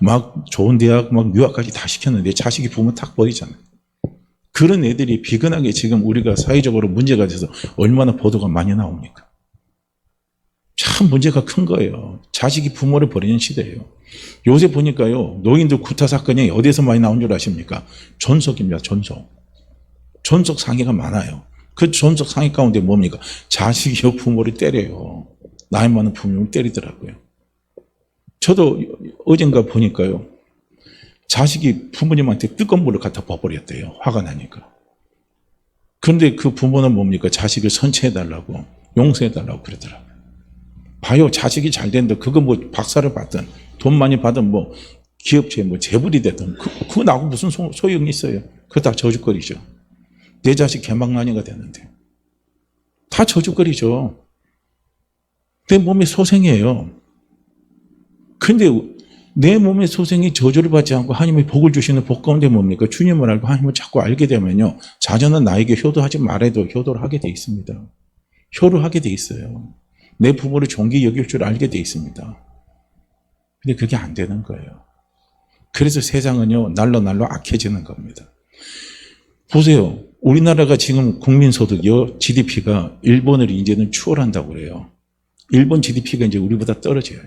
막 좋은 대학 막 유학까지 다 시켰는데 자식이 부모 탁 버리잖아요. 그런 애들이 비근하게 지금 우리가 사회적으로 문제가 돼서 얼마나 보도가 많이 나옵니까? 참 문제가 큰 거예요. 자식이 부모를 버리는 시대예요. 요새 보니까요, 노인들 구타 사건이 어디서 많이 나온 줄 아십니까? 존속입니다. 존속 상해가 많아요. 그 존속 상해 가운데 뭡니까? 자식이요 부모를 때려요. 나이 많은 부모를 때리더라고요. 저도 어젠가 보니까요, 자식이 부모님한테 뜨거운 물을 갖다 부어버렸대요. 화가 나니까. 그런데 그 부모는 뭡니까? 자식을 선체해달라고, 용서해달라고 그러더라고요. 봐요. 자식이 잘 됐는데 그거 뭐 박사를 받든 돈 많이 받은 뭐 기업체에 뭐 재벌이 되든 그거 나하고 무슨 소용이 있어요. 그거 다 저주거리죠. 내 자식 개망나니가 되는데 다 저주거리죠. 내 몸의 소생이에요. 근데 내 몸의 소생이 저주를 받지 않고 하나님의 복을 주시는 복 가운데 뭡니까? 주님을 알고 하나님을 자꾸 알게 되면요, 자녀는 나에게 효도하지 말아도 효도를 하게 돼 있습니다. 효도하게 돼 있어요. 내 부모를 존귀 여길 줄 알게 돼 있습니다. 근데 그게 안 되는 거예요. 그래서 세상은요, 날로 악해지는 겁니다. 보세요. 우리나라가 지금 국민소득이요, GDP가 일본을 이제는 추월한다고 그래요. 일본 GDP가 이제 우리보다 떨어져요.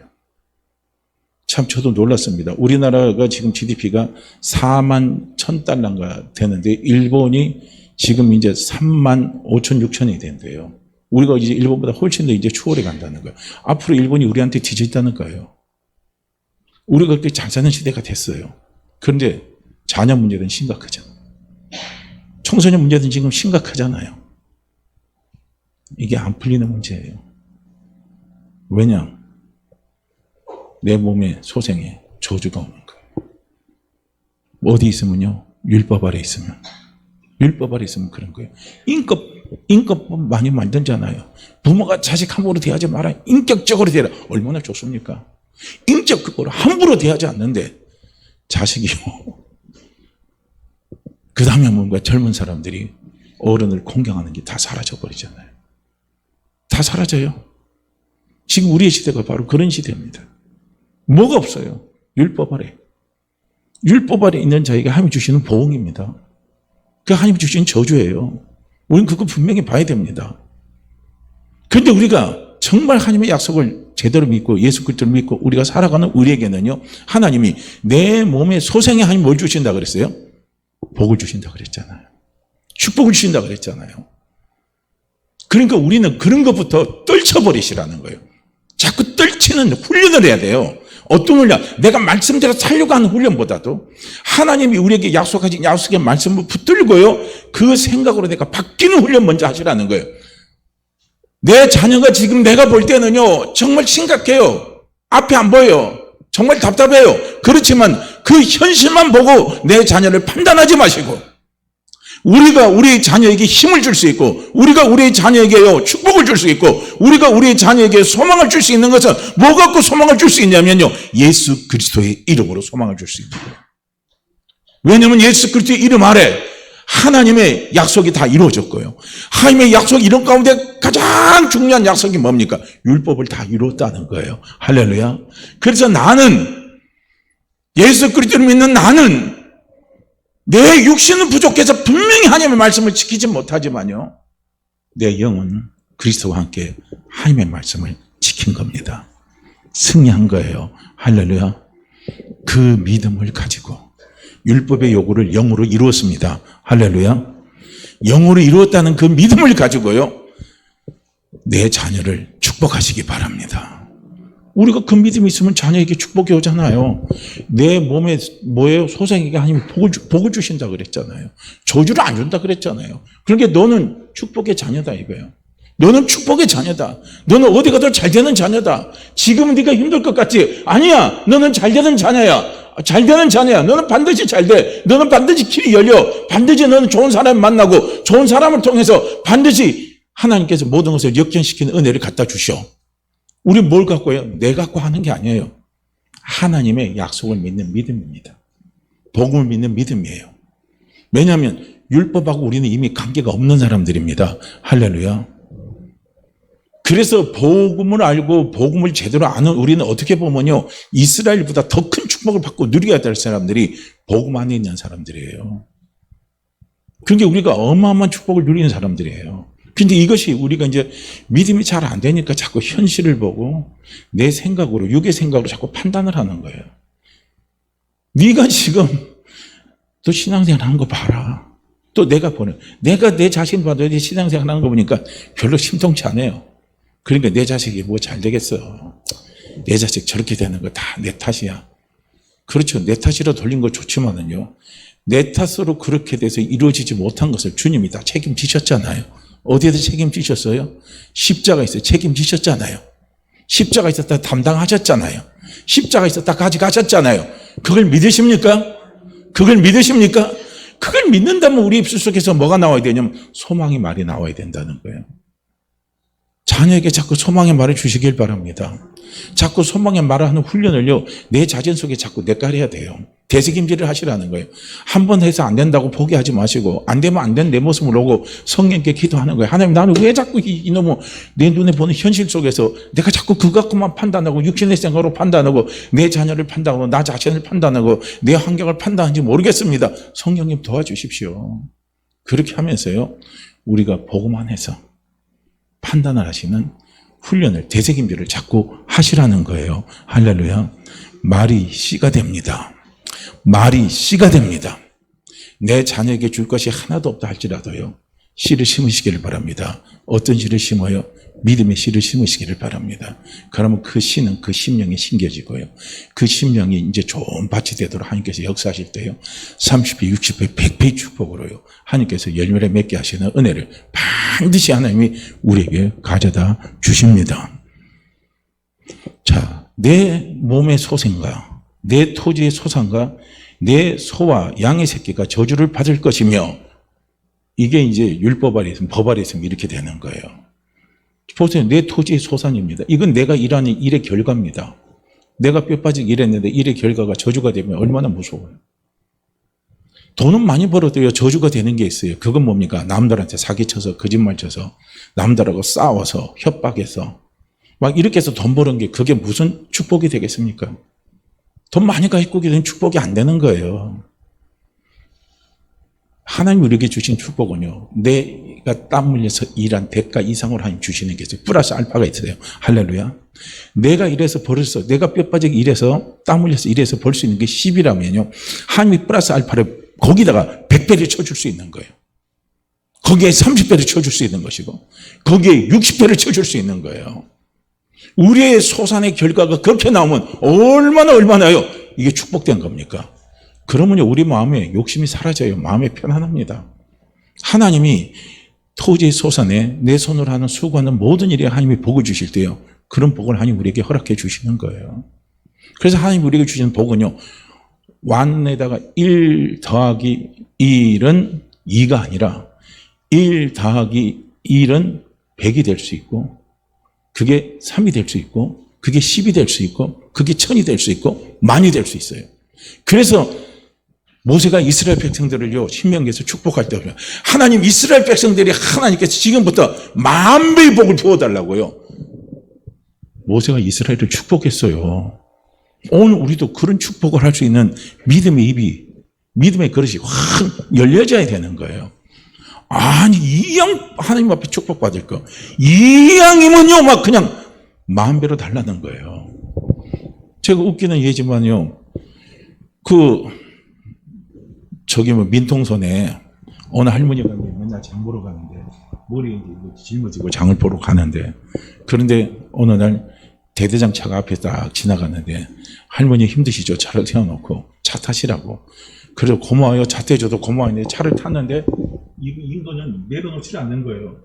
참 저도 놀랐습니다. 우리나라가 지금 GDP가 4만 1,000달러가 되는데 일본이 지금 이제 3만 5천 6천이 된대요. 우리가 이제 일본보다 훨씬 더 이제 추월해 간다는 거예요. 앞으로 일본이 우리한테 뒤집다는 거예요. 우리가 그렇게 잘 사는 시대가 됐어요. 그런데 자녀 문제는 심각하잖아요. 청소년 문제는 지금 심각하잖아요. 이게 안 풀리는 문제예요. 왜냐? 내 몸에 소생에 저주가 오는 거예요. 어디 있으면요? 율법 아래 있으면. 율법 아래 있으면 그런 거예요. 인격법 많이 만들잖아요. 부모가 자식 함부로 대하지 마라. 인격적으로 대하라. 얼마나 좋습니까? 인격적으로 함부로 대하지 않는데 자식이요. 그 다음에 뭔가 젊은 사람들이 어른을 공경하는 게 다 사라져버리잖아요. 다 사라져요. 지금 우리의 시대가 바로 그런 시대입니다. 뭐가 없어요? 율법 아래. 율법 아래 있는 자에게 하나님이 주시는 보응입니다. 그 하나님이 주신 저주예요. 우리는 그거 분명히 봐야 됩니다. 그런데 우리가 정말 하나님의 약속을 제대로 믿고 예수 그리스도를 믿고 우리가 살아가는 우리에게는요, 하나님이 내 몸에 소생에 하나님 뭘 주신다 그랬어요? 복을 주신다 그랬잖아요. 축복을 주신다 그랬잖아요. 그러니까 우리는 그런 것부터 떨쳐버리시라는 거예요. 자꾸 떨치는 훈련을 해야 돼요. 어떤 훈련? 내가 말씀대로 살려고 하는 훈련보다도 하나님이 우리에게 약속하신 약속의 말씀을 붙들고요, 그 생각으로 내가 바뀌는 훈련 먼저 하시라는 거예요. 내 자녀가 지금 내가 볼 때는요, 정말 심각해요. 앞에 안 보여요. 정말 답답해요. 그렇지만 그 현실만 보고 내 자녀를 판단하지 마시고, 우리가 우리 자녀에게 힘을 줄 수 있고, 우리가 우리 자녀에게요 축복을 줄 수 있고, 우리가 우리 자녀에게 소망을 줄 수 있는 것은 뭐 갖고 소망을 줄 수 있냐면요, 예수 그리스도의 이름으로 소망을 줄 수 있는 거예요. 왜냐하면 예수 그리스도의 이름 아래 하나님의 약속이 다 이루어졌고요. 하나님의 약속 이름 가운데 가장 중요한 약속이 뭡니까? 율법을 다 이루었다는 거예요. 할렐루야. 그래서 나는, 예수 그리스도를 믿는 나는 내 육신은 부족해서 분명히 하나님의 말씀을 지키지 못하지만요, 내 영은 그리스도와 함께 하나님의 말씀을 지킨 겁니다. 승리한 거예요. 할렐루야. 그 믿음을 가지고 율법의 요구를 영으로 이루었습니다. 할렐루야. 영으로 이루었다는 그 믿음을 가지고요, 내 자녀를 축복하시기 바랍니다. 우리가 그 믿음이 있으면 자녀에게 축복이 오잖아요. 내 몸에 뭐예요? 소생에게 하나님이 복을 주신다 그랬잖아요. 저주를 안 준다 그랬잖아요. 그러니까 너는 축복의 자녀다 이거예요. 너는 축복의 자녀다. 너는 어디 가도 잘 되는 자녀다. 지금은 네가 힘들 것 같지? 아니야. 너는 잘 되는 자녀야. 잘 되는 자녀야. 너는 반드시 잘 돼. 너는 반드시 길이 열려. 반드시 너는 좋은 사람 만나고 좋은 사람을 통해서 반드시 하나님께서 모든 것을 역전시키는 은혜를 갖다 주셔. 우리 뭘 갖고 해요? 내 갖고 하는 게 아니에요. 하나님의 약속을 믿는 믿음입니다. 복음을 믿는 믿음이에요. 왜냐하면 율법하고 우리는 이미 관계가 없는 사람들입니다. 할렐루야. 그래서 복음을 알고 복음을 제대로 아는 우리는 어떻게 보면요, 이스라엘보다 더 큰 축복을 받고 누려야 될 사람들이 복음 안에 있는 사람들이에요. 그러니까 우리가 어마어마한 축복을 누리는 사람들이에요. 근데 이것이 우리가 이제 믿음이 잘 안 되니까 자꾸 현실을 보고 내 생각으로, 육의 생각으로 자꾸 판단을 하는 거예요. 네가 지금 또 신앙생활 하는 거 봐라. 또 내가 내 자신 봐도 내 신앙생활 하는 거 보니까 별로 심통치 않아요. 그러니까 내 자식이 뭐 잘 되겠어. 내 자식 저렇게 되는 거 다 내 탓이야. 그렇죠. 내 탓이라 돌린 거 좋지만은요, 내 탓으로 그렇게 돼서 이루어지지 못한 것을 주님이 다 책임지셨잖아요. 어디에서 책임지셨어요? 십자가 있어요. 책임지셨잖아요. 십자가 있었다 담당하셨잖아요. 십자가 있었다 가져가셨잖아요. 그걸 믿으십니까? 그걸 믿으십니까? 그걸 믿는다면 우리 입술 속에서 뭐가 나와야 되냐면 소망의 말이 나와야 된다는 거예요. 자녀에게 자꾸 소망의 말을 주시길 바랍니다. 자꾸 소망의 말을 하는 훈련을요, 내 자신 속에 자꾸 내깔해야 돼요. 되새김질을 하시라는 거예요. 한 번 해서 안 된다고 포기하지 마시고, 안 되면 안 된 내 모습을 오고 성령께 기도하는 거예요. 하나님, 나는 왜 자꾸 이놈의 내 눈에 보는 현실 속에서 내가 자꾸 그거 갖고만 판단하고 육신의 생각으로 판단하고 내 자녀를 판단하고 나 자신을 판단하고 내 환경을 판단하는지 모르겠습니다. 성령님 도와주십시오. 그렇게 하면서요, 우리가 복음 안에서 판단을 하시는 훈련을, 되새김질을 자꾸 하시라는 거예요. 할렐루야. 말이 씨가 됩니다. 말이 씨가 됩니다. 내 자녀에게 줄 것이 하나도 없다 할지라도요, 씨를 심으시기를 바랍니다. 어떤 씨를 심어요? 믿음의 씨를 심으시기를 바랍니다. 그러면 그 씨는 그 심령이 심겨지고요. 그 심령이 이제 좋은 밭이 되도록 하나님께서 역사하실 때요. 30배, 60배, 100배의 축복으로요. 하나님께서 열매를 맺게 하시는 은혜를 반드시 하나님이 우리에게 가져다 주십니다. 자, 내 몸의 소생과 내 토지의 소산과 내 소와 양의 새끼가 저주를 받을 것이며, 이게 이제 율법 아래 있으면, 법 아래 있으면 이렇게 되는 거예요. 보세요. 내 토지의 소산입니다. 이건 내가 일하는 일의 결과입니다. 내가 뼈 빠지게 일했는데 일의 결과가 저주가 되면 얼마나 무서워요. 돈은 많이 벌어도요, 저주가 되는 게 있어요. 그건 뭡니까? 남들한테 사기쳐서, 거짓말쳐서, 남들하고 싸워서, 협박해서, 막 이렇게 해서 돈 버는 게 그게 무슨 축복이 되겠습니까? 돈 많이 가지고 있는 축복이 안 되는 거예요. 하나님 우리에게 주신 축복은요, 내가 땀 흘려서 일한 대가 이상으로 하나님 주시는 게 있어요. 플러스 알파가 있어요. 할렐루야. 내가 이래서 벌어서, 내가 뼈 빠지게 일해서, 땀 흘려서 일해서 벌 수 있는 게 10이라면요, 하나님이 플러스 알파를 거기다가 100배를 쳐줄 수 있는 거예요. 거기에 30배를 쳐줄 수 있는 것이고, 거기에 60배를 쳐줄 수 있는 거예요. 우리의 소산의 결과가 그렇게 나오면 얼마나요? 이게 축복된 겁니까? 그러면요, 우리 마음에 욕심이 사라져요. 마음이 편안합니다. 하나님이 토지의 소산에 내 손으로 하는 수고하는 모든 일에 하나님이 복을 주실 때요, 그런 복을 하나님 우리에게 허락해 주시는 거예요. 그래서 하나님 우리에게 주시는 복은요, 완에다가 1 더하기 1은 2가 아니라 1 더하기 1은 100이 될 수 있고, 그게 3이 될 수 있고, 그게 10이 될 수 있고, 그게 1000이 될 수 있고, 만이 될 수 있어요. 그래서 모세가 이스라엘 백성들을요, 신명기에서 축복할 때 하나님, 이스라엘 백성들이 하나님께서 지금부터 10,000배의 복을 부어달라고요. 모세가 이스라엘을 축복했어요. 오늘 우리도 그런 축복을 할 수 있는 믿음의 입이, 믿음의 그릇이 확 열려져야 되는 거예요. 아니, 이왕 하나님 앞에 축복받을 거, 이왕이면요, 막 그냥 10,000배로 달라는 거예요. 제가 웃기는 예지만요, 민통선에 어느 할머니가 맨날 장 보러 가는데, 머리에 짊어지고 장을 보러 가는데, 그런데 어느 날 대대장 차가 앞에 딱 지나가는데, 할머니 힘드시죠? 차를 세워놓고 차 타시라고. 그래서 고마워요. 차 떼줘도 고마워요. 차를 탔는데 이거는 내려놓지 않는 거예요.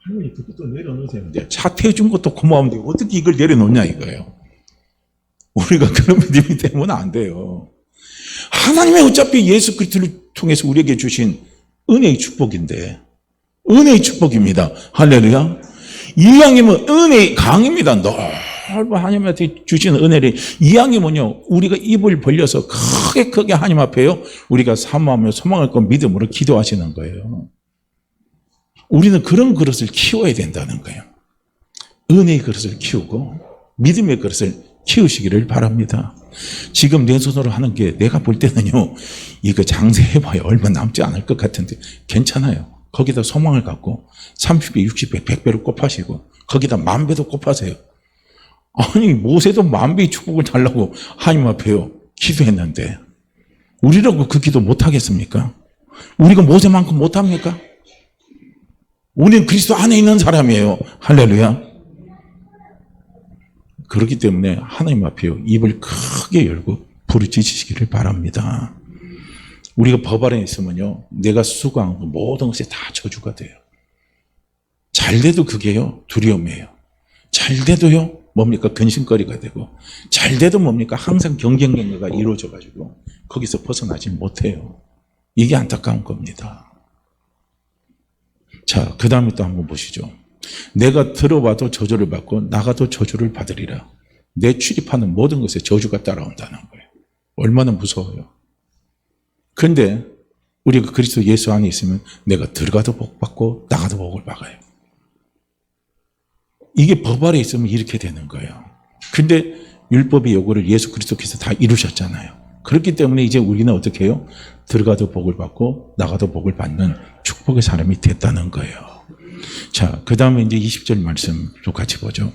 할머니 그것도 내려놓으세요. 차 태워준 것도 고마운데 어떻게 이걸 내려놓냐 이거예요. 우리가 그런 믿음이 되면 안 돼요. 하나님의 어차피 예수 그리스도를 통해서 우리에게 주신 은혜의 축복인데, 은혜의 축복입니다. 할렐루야. 이왕이면 은혜의 강입니다. 넓은 하나님한테 주신 은혜를, 이왕이면요, 우리가 입을 벌려서 크게 하나님 앞에요, 우리가 사모하며 소망할 것 믿음으로 기도하시는 거예요. 우리는 그런 그릇을 키워야 된다는 거예요. 은혜의 그릇을 키우고 믿음의 그릇을 키우시기를 바랍니다. 지금 내 손으로 하는 게 내가 볼 때는요, 이거 장세해봐야 얼마 남지 않을 것 같은데 괜찮아요. 거기다 소망을 갖고 30배, 60배, 100배를 곱하시고 거기다 10,000배도 곱하세요. 아니, 모세도 10,000배의 축복을 달라고 하나님 앞에요 기도했는데, 우리라고 그 기도 못하겠습니까? 우리가 모세만큼 못합니까? 우리는 그리스도 안에 있는 사람이에요. 할렐루야. 그렇기 때문에 하나님 앞에요, 입을 크게 열고 부르짖으시기를 바랍니다. 우리가 법 아래 있으면요, 내가 수고한 모든 것이 다 저주가 돼요. 잘 돼도 그게요, 두려움이에요. 잘 돼도요, 뭡니까? 근심거리가 되고, 잘 돼도 뭡니까? 항상 경쟁관계가 이루어져가지고 거기서 벗어나지 못해요. 이게 안타까운 겁니다. 자, 그 다음에 또 한번 보시죠. 내가 들어와도 저주를 받고 나가도 저주를 받으리라. 내 출입하는 모든 것에 저주가 따라온다는 거예요. 얼마나 무서워요. 그런데 우리가 그리스도 예수 안에 있으면 내가 들어가도 복 받고 나가도 복을 받아요. 이게 법 아래 있으면 이렇게 되는 거예요. 근데 율법의 요구를 예수 그리스도께서 다 이루셨잖아요. 그렇기 때문에 이제 우리는 어떻게 해요? 들어가도 복을 받고 나가도 복을 받는 축복의 사람이 됐다는 거예요. 자, 그 다음에 이제 20절 말씀도 같이 보죠.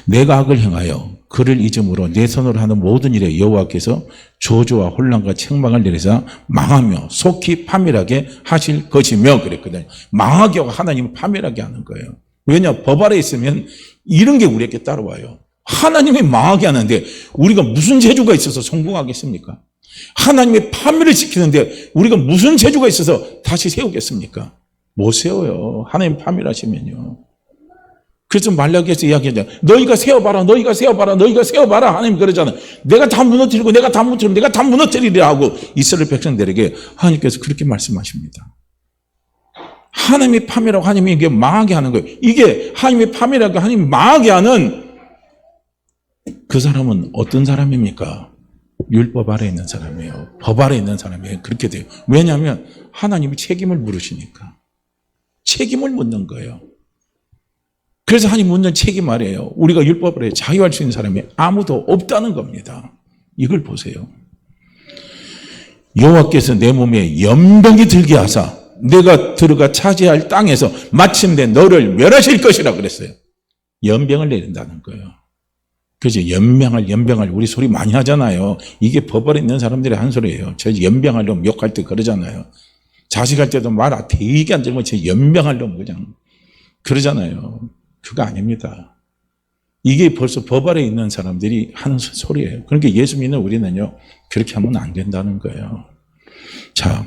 내가 악을 행하여 그를 잊음으로 내 손으로 하는 모든 일에 여호와께서 저주와 혼란과 책망을 내리사 망하며 속히 파멸하게 하실 것이며 그랬거든요. 망하게 하고 하나님은 파멸하게 하는 거예요. 왜냐? 법 아래 있으면 이런 게 우리에게 따라와요. 하나님이 망하게 하는데 우리가 무슨 재주가 있어서 성공하겠습니까? 하나님의 파멸을 시키는데 우리가 무슨 재주가 있어서 다시 세우겠습니까? 못 세워요. 하나님 파멸하시면요. 그래서 말라기에서 이야기하잖아요. 너희가 세워봐라, 너희가 세워봐라, 너희가 세워봐라. 하나님 그러잖아요. 내가 다 무너뜨리고 내가 다 무너뜨리고 내가 다 무너뜨리리라 하고 이스라엘 백성들에게 하나님께서 그렇게 말씀하십니다. 하나님이 파멸하고 하나님이 이게 망하게 하는 거예요. 이게 하나님이 파멸하고 하나님이 망하게 하는 그 사람은 어떤 사람입니까? 율법 아래 있는 사람이에요. 법 아래 있는 사람이에요. 그렇게 돼요. 왜냐하면 하나님이 책임을 물으시니까. 책임을 묻는 거예요. 그래서 하나님 묻는 책임 아래에요. 우리가 율법 아래 자유할 수 있는 사람이 아무도 없다는 겁니다. 이걸 보세요. 여호와께서 내 몸에 연병이 들게 하사 내가 들어가 차지할 땅에서 마침내 너를 멸하실 것이라 그랬어요. 연병을 내린다는 거예요. 그죠? 연병할 우리 소리 많이 하잖아요. 이게 법 아래 있는 사람들의 한 소리예요. 저 연병하려면 욕할 때 그러잖아요. 자식할 때도 말 되게 안 들으면 저 연병하려면 그냥 그러잖아요. 그거 아닙니다. 이게 벌써 법 아래 있는 사람들이 하는 소리예요. 그러니까 예수 믿는 우리는요, 그렇게 하면 안 된다는 거예요. 자,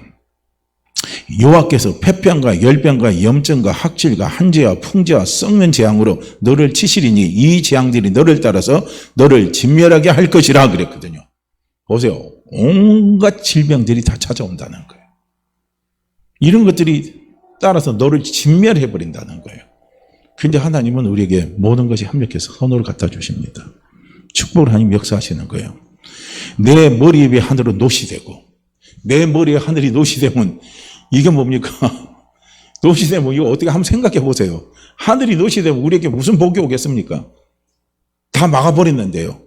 여호와께서 폐병과 열병과 염증과 학질과 한재와 풍재와 썩는 재앙으로 너를 치시리니 이 재앙들이 너를 따라서 너를 진멸하게 할 것이라 그랬거든요. 보세요. 온갖 질병들이 다 찾아온다는 거예요. 이런 것들이 따라서 너를 진멸해 버린다는 거예요. 그런데 하나님은 우리에게 모든 것이 합력해서 선호를 갖다 주십니다. 축복을 하나님 역사하시는 거예요. 내 머리 위에 하늘은 노시 되고 내 머리에 하늘이 노시 되면 이게 뭡니까? 노시 되면 이거 어떻게 한번 생각해 보세요. 하늘이 노시 되면 우리에게 무슨 복이 오겠습니까? 다 막아버렸는데요.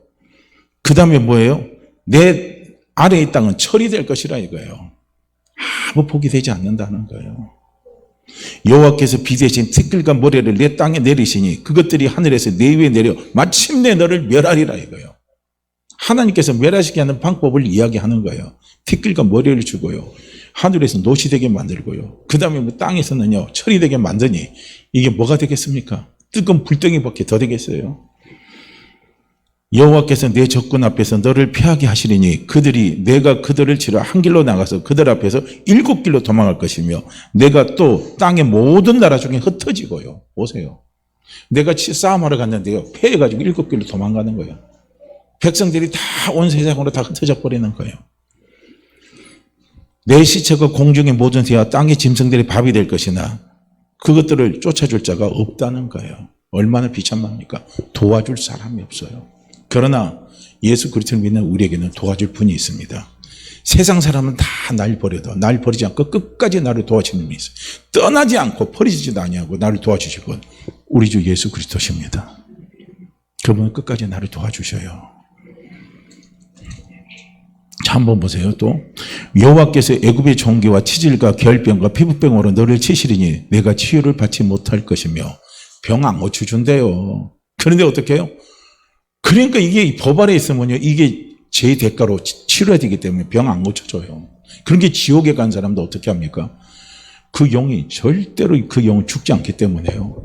그 다음에 뭐예요? 내 아래에 이 땅은 철이 될 것이라 이거예요. 아무 복이 되지 않는다는 거예요. 여호와께서 비 대신 티끌과 모래를 내 땅에 내리시니 그것들이 하늘에서 내 위에 내려 마침내 너를 멸하리라 이거예요. 하나님께서 멸하시게 하는 방법을 이야기하는 거예요. 티끌과 모래를 주고요. 하늘에서 노시 되게 만들고요. 그 다음에 뭐 땅에서는요, 철이 되게 만드니 이게 뭐가 되겠습니까? 뜨거운 불덩이밖에 더 되겠어요. 여호와께서 내 적군 앞에서 너를 피하게 하시리니 그들이 내가 그들을 치러 한 길로 나가서 그들 앞에서 7길로 도망할 것이며 내가 또 땅의 모든 나라 중에 흩어지고요. 보세요. 내가 싸움하러 갔는데요. 패해가지고 7길로 도망가는 거예요. 백성들이 다 온 세상으로 다 흩어져 버리는 거예요. 내 시체가 공중의 모든 새와 땅의 짐승들이 밥이 될 것이나 그것들을 쫓아줄 자가 없다는 거예요. 얼마나 비참합니까? 도와줄 사람이 없어요. 그러나 예수 그리스도를 믿는 우리에게는 도와줄 분이 있습니다. 세상 사람은 다 날 버려도 날 버리지 않고 끝까지 나를 도와주는 분이 있어요. 떠나지 않고 버리지도 아니하고 나를 도와주실 분, 우리 주 예수 그리스도십니다. 그분은 끝까지 나를 도와주셔요. 자, 한번 보세요. 또 여호와께서 애굽의 종기와 치질과 결병과 피부병으로 너를 치시리니 내가 치유를 받지 못할 것이며 병 안 고쳐준대요. 그런데 어떻게 해요? 그러니까 이게 법 아래 있으면요, 이게 제 대가로 치료해야 되기 때문에 병 안 고쳐줘요. 그러니까 지옥에 간 사람도 어떻게 합니까? 그 영이 절대로 그 영은 죽지 않기 때문에요.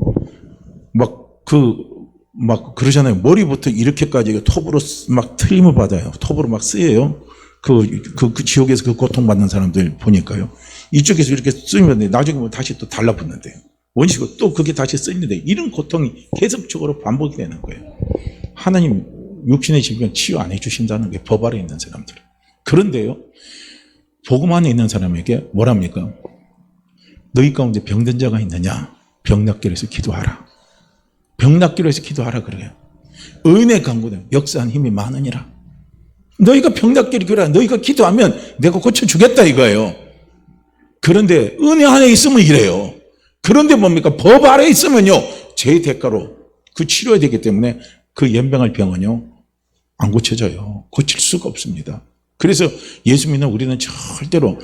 막 그러잖아요. 머리부터 이렇게까지 톱으로 막 트림을 받아요. 톱으로 막 쓰여요. 그 지옥에서 그 고통받는 사람들 보니까요. 이쪽에서 이렇게 쓰면 나중에 보면 다시 또 달라붙는데요. 원시고 또 그게 다시 쓰이는데 이런 고통이 계속적으로 반복이 되는 거예요. 하나님 육신의 질병 치유 안 해주신다는 게 법 아래 있는 사람들. 그런데요, 복음 안에 있는 사람에게 뭐랍니까? 너희 가운데 병든 자가 있느냐? 병 낫기로 해서 기도하라. 병 낫기로 해서 기도하라 그래요. 은혜 강구는 역사한 힘이 많으니라. 너희가 병 낫기를 기도하라. 너희가 기도하면 내가 고쳐주겠다 이거예요. 그런데 은혜 안에 있으면 이래요. 그런데 뭡니까? 법 아래 있으면요, 제 대가로 그 치료해야 되기 때문에 그 연병할 병은요, 안 고쳐져요. 고칠 수가 없습니다. 그래서 예수 믿는 우리는 절대로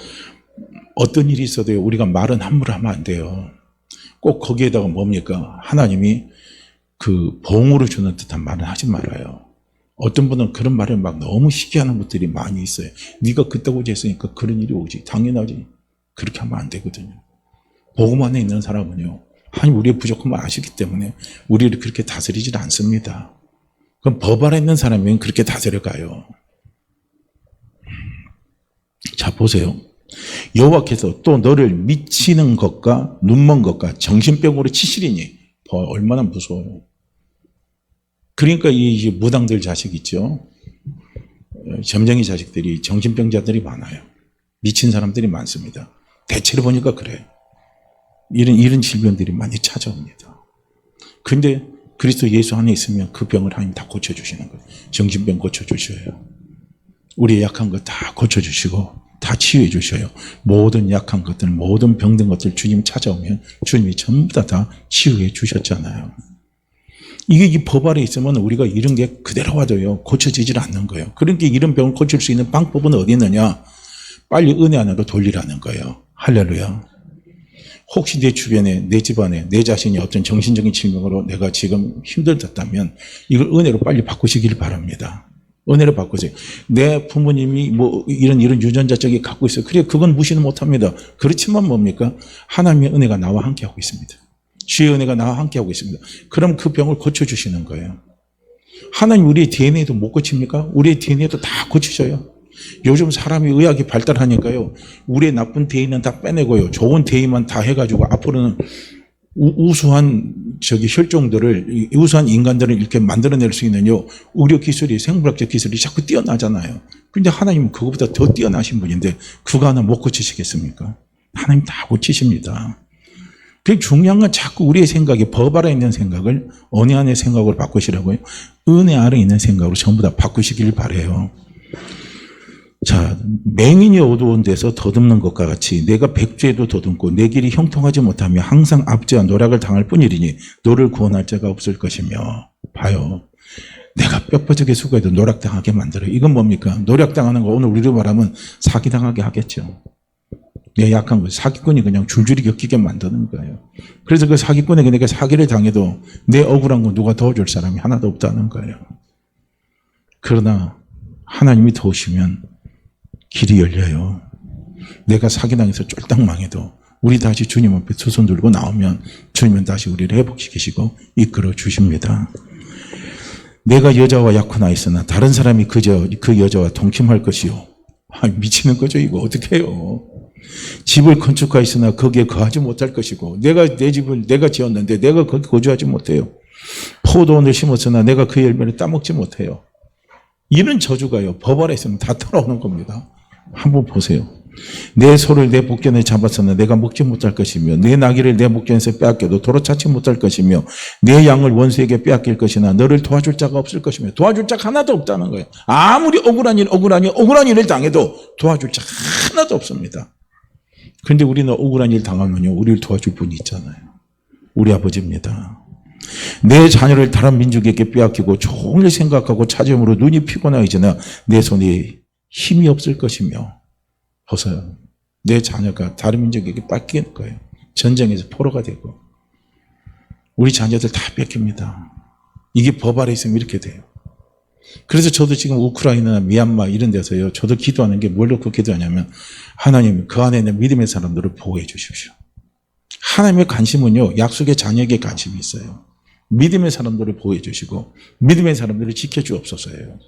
어떤 일이 있어도요, 우리가 말은 함부로 하면 안 돼요. 꼭 거기에다가 뭡니까? 하나님이 그 봉으로 주는 듯한 말은 하지 말아요. 어떤 분은 그런 말을 막 너무 쉽게 하는 분들이 많이 있어요. 네가 그따구지 했으니까 그런 일이 오지. 당연하지. 그렇게 하면 안 되거든요. 복음 안에 있는 사람은요, 하나님 우리의 부족함을 아시기 때문에 우리를 그렇게 다스리질 않습니다. 그럼 법 아래 있는 사람은 그렇게 다스려가요. 자, 보세요. 여호와께서 또 너를 미치는 것과 눈먼 것과 정신병으로 치시리니 얼마나 무서워요. 그러니까 이 무당들 자식 있죠. 점쟁이 자식들이 정신병자들이 많아요. 미친 사람들이 많습니다. 대체로 보니까 그래요. 이런 질병들이 많이 찾아옵니다. 근데 그리스도 예수 안에 있으면 그 병을 하나님 다 고쳐주시는 거예요. 정신병 고쳐주셔요. 우리의 약한 것 다 고쳐주시고 다 치유해 주셔요. 모든 약한 것들, 모든 병든 것들 주님 찾아오면 주님이 전부 다 치유해 주셨잖아요. 이게 이 법 아래 있으면 우리가 이런 게 그대로 와도요, 고쳐지질 않는 거예요. 그러니까 이런 병을 고칠 수 있는 방법은 어디 있느냐? 빨리 은혜 안으로 돌리라는 거예요. 할렐루야. 혹시 내 주변에, 내 집안에, 내 자신이 어떤 정신적인 질병으로 내가 지금 힘들었다면 이걸 은혜로 빨리 바꾸시길 바랍니다. 은혜로 바꾸세요. 내 부모님이 뭐 이런 유전자적이 갖고 있어요. 그래, 그건 무시는 못합니다. 그렇지만 뭡니까? 하나님의 은혜가 나와 함께하고 있습니다. 주의 은혜가 나와 함께하고 있습니다. 그럼 그 병을 고쳐주시는 거예요. 하나님 우리의 DNA도 못 고칩니까? 우리의 DNA도 다 고치셔요. 요즘 사람이 의학이 발달하니까요, 우리의 나쁜 DNA는 다 빼내고요, 좋은 DNA만 다 해가지고 앞으로는 우수한 혈종들을, 우수한 인간들을 이렇게 만들어낼 수 있는 의료 기술이, 생물학적 기술이 자꾸 뛰어나잖아요. 근데 하나님은 그거보다 더 뛰어나신 분인데 그거 하나 못 고치시겠습니까? 하나님 다 고치십니다. 그게 중요한 건 자꾸 우리의 생각이 법 아래 있는 생각을 은혜 안의 생각으로 바꾸시라고요. 은혜 아래 있는 생각으로 전부 다 바꾸시길 바라요. 자, 맹인이 어두운 데서 더듬는 것과 같이 내가 백주에도 더듬고 내 길이 형통하지 못하며 항상 압제와 노략을 당할 뿐이리니 너를 구원할 자가 없을 것이며. 봐요. 내가 뼈빠지게 수고해도 노략당하게 만들어요. 이건 뭡니까? 노략당하는 거 오늘 우리로 말하면 사기당하게 하겠죠. 내 약한 거, 사기꾼이 그냥 줄줄이 엮이게 만드는 거예요. 그래서 그 사기꾼에게 내가 사기를 당해도 내 억울한 거 누가 도와줄 사람이 하나도 없다는 거예요. 그러나 하나님이 도우시면 길이 열려요. 내가 사기당해서 쫄딱 망해도 우리 다시 주님 앞에 두 손 들고 나오면 주님은 다시 우리를 회복시키시고 이끌어 주십니다. 내가 여자와 약혼하 있으나 다른 사람이 그 여자와 동침할 것이요. 미치는 거죠. 이거 어떻게 해요? 집을 건축하였으나 거기에 거하지 못할 것이고, 내 집을 내가 지었는데 내가 거기 거주하지 못해요. 포도원을 심었으나 내가 그 열매를 따먹지 못해요. 이런 저주가요, 법 아래 있으면 다 따라오는 겁니다. 한번 보세요. 내 소를 내 복견에 잡았으나 내가 먹지 못할 것이며, 내 나귀를 내 복견에서 빼앗겨도 도로 찾지 못할 것이며, 내 양을 원수에게 빼앗길 것이나 너를 도와줄 자가 없을 것이며. 도와줄 자가 하나도 없다는 거예요. 아무리 억울한 일을 당해도 도와줄 자가 하나도 없습니다. 그런데 우리는 억울한 일 당하면요, 우리를 도와줄 분이 있잖아요. 우리 아버지입니다. 내 자녀를 다른 민족에게 빼앗기고 종일 생각하고 찾음으로 눈이 피곤하여지나 내 손에 힘이 없을 것이며. 보세요. 내 자녀가 다른 민족에게 뺏기는 거예요. 전쟁에서 포로가 되고. 우리 자녀들 다 뺏깁니다. 이게 법 아래 있으면 이렇게 돼요. 그래서 저도 지금 우크라이나나 미얀마 이런 데서요, 저도 기도하는 게 뭘 놓고 기도하냐면, 하나님 그 안에 있는 믿음의 사람들을 보호해 주십시오. 하나님의 관심은요, 약속의 자녀에게 관심이 있어요. 믿음의 사람들을 보호해 주시고 믿음의 사람들을 지켜주옵소서예요.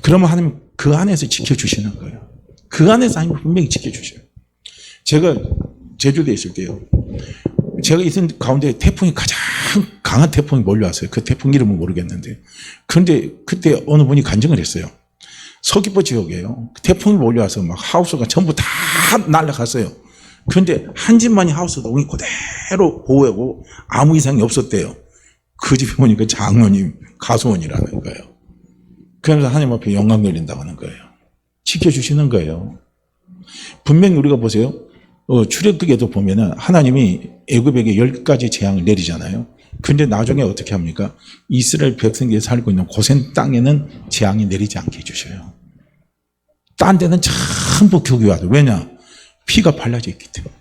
그러면 하나님 그 안에서 지켜주시는 거예요. 그 안에서 하나님 분명히 지켜주셔요. 제가 제주도에 있을 때요, 제가 있은 가운데 태풍이 가장 강한 태풍이 몰려왔어요. 그 태풍 이름은 모르겠는데, 그런데 그때 어느 분이 간증을 했어요. 서귀포 지역이에요. 태풍이 몰려와서 막 하우스가 전부 다 날아갔어요. 그런데 한 집만이 하우스 동이 그대로 보호하고 아무 이상이 없었대요. 그 집에 보니까 장로님 가수원이라는 거예요. 그러면서 하나님 앞에 영광 돌린다고 하는 거예요. 지켜주시는 거예요. 분명히 우리가 보세요. 출애굽기에도 보면은 하나님이 애굽에게 10가지 재앙을 내리잖아요. 근데 나중에 어떻게 합니까? 이스라엘 백성들이 살고 있는 고센 땅에는 재앙이 내리지 않게 해주셔요. 딴 데는 전부 교교하죠. 왜냐? 피가 발라져 있기 때문에.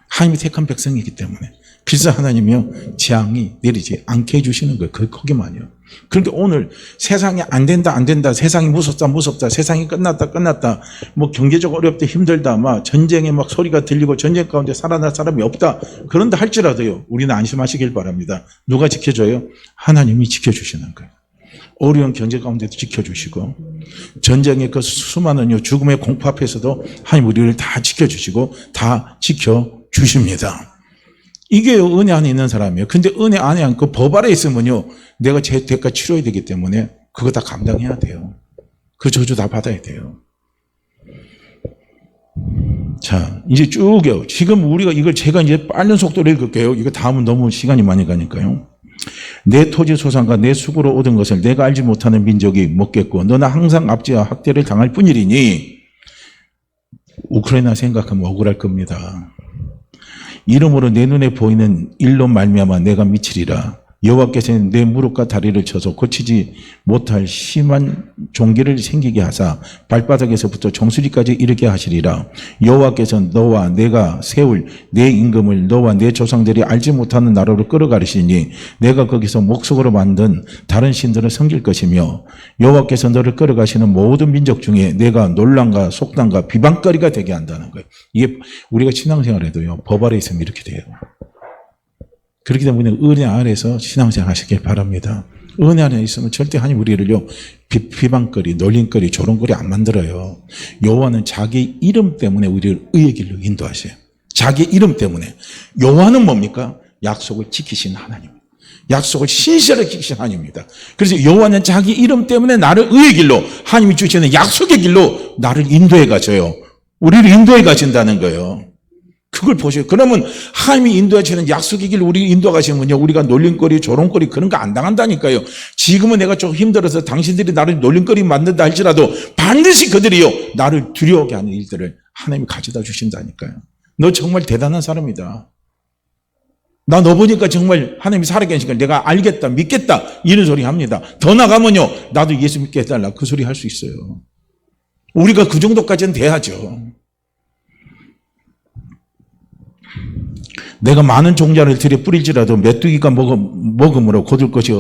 하나님이 택한 백성이기 때문에. 그래서 하나님이요, 재앙이 내리지 않게 해주시는 거예요. 거기만요. 그러니까 오늘 세상이 안 된다, 세상이 무섭다, 세상이 끝났다, 뭐 경제적으로 어렵다, 힘들다, 막 전쟁에 막 소리가 들리고 전쟁 가운데 살아날 사람이 없다. 그런다 할지라도요, 우리는 안심하시길 바랍니다. 누가 지켜줘요? 하나님이 지켜주시는 거예요. 어려운 경제 가운데도 지켜주시고, 전쟁의 그 수많은 죽음의 공포 앞에서도 하나님 우리를 다 지켜주시고, 다 지켜주십니다. 이게 은혜 안에 있는 사람이에요. 근데 은혜 안에 않고 법 아래 있으면요, 내가 제 대가 치러야 되기 때문에 그거 다 감당해야 돼요. 그 저주 다 받아야 돼요. 자, 이제 쭉요. 지금 우리가 이걸 제가 이제 빠른 속도로 읽을게요. 이거 다음은 너무 시간이 많이 가니까요. 내 토지 소산과 내 수고로 얻은 것을 내가 알지 못하는 민족이 먹겠고, 너는 항상 압제와 학대를 당할 뿐이리니. 우크라이나 생각하면 억울할 겁니다. 이름으로 내 눈에 보이는 일로 말미암아 내가 미치리라. 여호와께서는 내 무릎과 다리를 쳐서 고치지 못할 심한 종기를 생기게 하사 발바닥에서부터 정수리까지 이르게 하시리라. 여호와께서는 너와 내가 세울 내 임금을 너와 내 조상들이 알지 못하는 나라로 끌어가리시니 내가 거기서 목석으로 만든 다른 신들을 섬길 것이며, 여호와께서 너를 끌어가시는 모든 민족 중에 내가 논란과 속담과 비방거리가 되게 한다는 거예요. 이게 우리가 신앙생활에도요, 법 아래 있으면 이렇게 돼요. 그렇기 때문에 은혜 아래에서 신앙생활 하시길 바랍니다. 은혜 안에 있으면 절대 하나님 우리를요, 비방거리, 놀림거리, 조롱거리 안 만들어요. 여호와는 자기 이름 때문에 우리를 의의 길로 인도하셔요. 자기 이름 때문에. 여호와는 뭡니까? 약속을 지키신 하나님. 약속을 신실하게 지키신 하나님입니다. 그래서 여호와는 자기 이름 때문에 나를 의의 길로, 하나님이 주시는 약속의 길로 나를 인도해 가셔요. 우리를 인도해 가신다는 거예요. 그걸 보세요. 그러면 하나님이 인도하시는 약속의 길로 우리 인도해 가시면요, 우리가 놀림거리, 조롱거리 그런 거 안 당한다니까요. 지금은 내가 좀 힘들어서 당신들이 나를 놀림거리 만든다 할지라도 반드시 그들이요, 나를 두려워하게 하는 일들을 하나님이 가져다 주신다니까요. 너 정말 대단한 사람이다. 나 너 보니까 정말 하나님이 살아계시니까 내가 알겠다, 믿겠다, 이런 소리 합니다. 더 나가면요, 나도 예수 믿게 해달라, 그 소리 할 수 있어요. 우리가 그 정도까지는 돼야죠. 내가 많은 종자를 들여 뿌릴지라도 메뚜기가 먹음으로 거둘 것이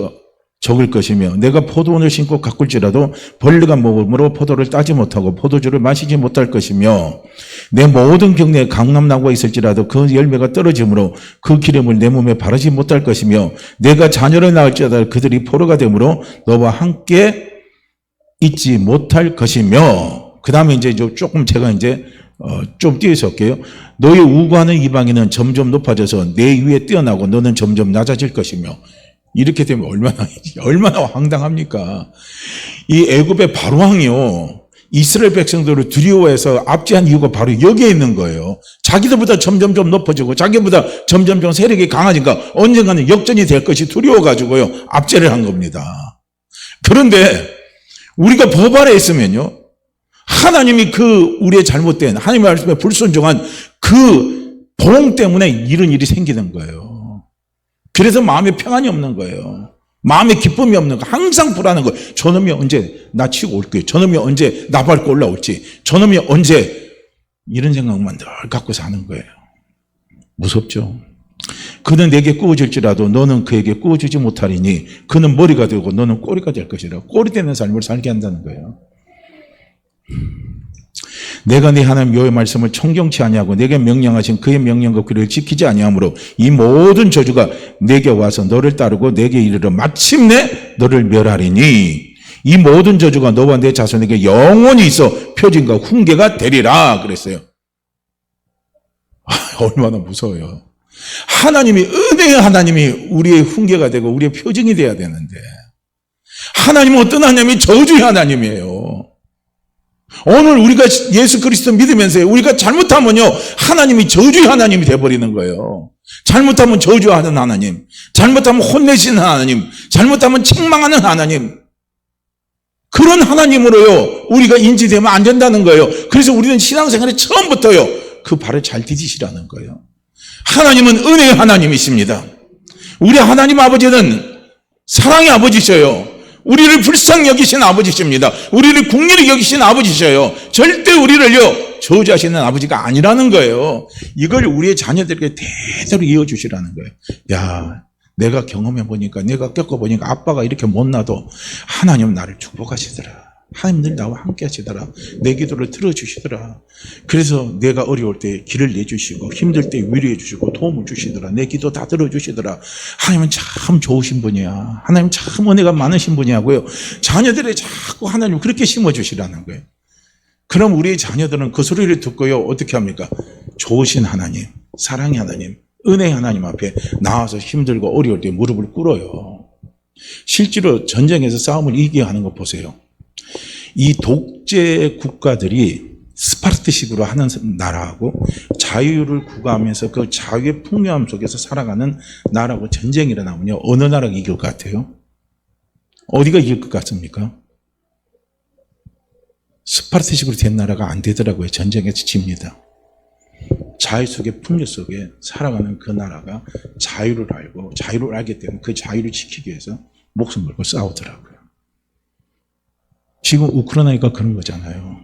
적을 것이며, 내가 포도원을 심고 가꿀지라도 벌레가 먹음으로 포도를 따지 못하고 포도주를 마시지 못할 것이며, 내 모든 경내에 강남나무가 있을지라도 그 열매가 떨어지므로 그 기름을 내 몸에 바르지 못할 것이며, 내가 자녀를 낳을지라도 그들이 포로가 되므로 너와 함께 있지 못할 것이며. 그 다음에 이제 조금 제가 이제 좀 띄어서 할게요. 너의 우고하는 이방인은 점점 높아져서 내 위에 뛰어나고 너는 점점 낮아질 것이며. 이렇게 되면 얼마나 황당합니까? 이 애굽의 바로왕이요, 이스라엘 백성들을 두려워해서 압제한 이유가 바로 여기에 있는 거예요. 자기들보다 점점점 높아지고 자기보다 점점점 세력이 강하니까 언젠가는 역전이 될 것이 두려워가지고요, 압제를 한 겁니다. 그런데 우리가 법 아래 있으면요, 하나님이 그 우리의 잘못된, 하나님의 말씀에 불순종한 그 보응 때문에 이런 일이 생기는 거예요. 그래서 마음에 평안이 없는 거예요. 마음에 기쁨이 없는 거예요. 항상 불안한 거예요. 저놈이 언제 나 치고 올 거예요. 저놈이 언제 나 밟고 올라올지. 저놈이 언제, 이런 생각만 늘 갖고 사는 거예요. 무섭죠. 그는 내게 꾸어질지라도 너는 그에게 꾸어지지 못하리니 그는 머리가 되고 너는 꼬리가 될 것이라. 꼬리 되는 삶을 살게 한다는 거예요. 내가 네 하나님 여호와의 말씀을 청경치 아니하고 내게 명령하신 그의 명령과 규례를 지키지 아니하므로 이 모든 저주가 내게 와서 너를 따르고 내게 이르러 마침내 너를 멸하리니 이 모든 저주가 너와 내 자손에게 영원히 있어 표징과 훈계가 되리라 그랬어요. 얼마나 무서워요. 하나님이, 은혜의 하나님이 우리의 훈계가 되고 우리의 표징이 돼야 되는데, 하나님은 어떤 하나님이? 저주의 하나님이에요. 오늘 우리가 예수 그리스도 믿으면서 우리가 잘못하면요, 하나님이 저주의 하나님이 돼버리는 거예요. 잘못하면 저주하는 하나님, 잘못하면 혼내시는 하나님, 잘못하면 책망하는 하나님, 그런 하나님으로요 우리가 인지되면 안 된다는 거예요. 그래서 우리는 신앙생활에 처음부터요 그 발을 잘 디디시라는 거예요. 하나님은 은혜의 하나님이십니다. 우리 하나님 아버지는 사랑의 아버지셔요. 우리를 불쌍히 여기신 아버지십니다. 우리를 긍휼히 여기신 아버지셔요. 절대 우리를요 저주하시는 아버지가 아니라는 거예요. 이걸 우리의 자녀들에게 대대로 이어주시라는 거예요. 야, 내가 경험해보니까, 내가 겪어보니까 아빠가 이렇게 못나도 하나님은 나를 축복하시더라. 하나님 늘 나와 함께 하시더라. 내 기도를 들어주시더라. 그래서 내가 어려울 때 길을 내주시고 힘들 때 위로해 주시고 도움을 주시더라. 내 기도 다 들어주시더라. 하나님은 참 좋으신 분이야. 하나님 참 은혜가 많으신 분이야고요. 자녀들의 자꾸 하나님 그렇게 심어주시라는 거예요. 그럼 우리의 자녀들은 그 소리를 듣고요. 어떻게 합니까? 좋으신 하나님, 사랑의 하나님, 은혜의 하나님 앞에 나와서 힘들고 어려울 때 무릎을 꿇어요. 실제로 전쟁에서 싸움을 이기게 하는 거 보세요. 이 독재 국가들이 스파르타식으로 하는 나라하고 자유를 구가하면서 그 자유의 풍요함 속에서 살아가는 나라하고 전쟁이 일어나면요. 어느 나라가 이길 것 같아요? 어디가 이길 것 같습니까? 스파르타식으로 된 나라가 안 되더라고요. 전쟁에서 집니다. 자유 속에 풍요 속에 살아가는 그 나라가 자유를 알고 자유를 알기 때문에 그 자유를 지키기 위해서 목숨 걸고 싸우더라고요. 지금 우크라이나가 그런 거잖아요.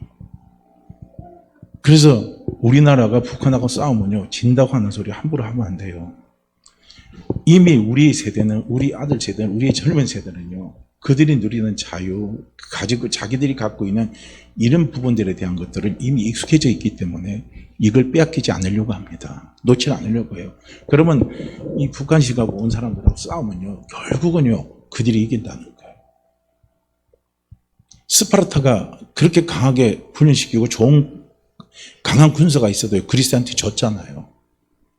그래서 우리나라가 북한하고 싸우면요. 진다고 하는 소리 함부로 하면 안 돼요. 이미 우리 세대는, 우리 아들 세대는, 우리의 젊은 세대는요. 그들이 누리는 자유, 가지고 자기들이 갖고 있는 이런 부분들에 대한 것들을 이미 익숙해져 있기 때문에 이걸 빼앗기지 않으려고 합니다. 놓지 않으려고 해요. 그러면 이 북한식하고 온 사람들하고 싸우면요. 결국은요. 그들이 이긴다는 거예요. 스파르타가 그렇게 강하게 훈련시키고 좋은 강한 군사가 있어도 그리스한테 졌잖아요.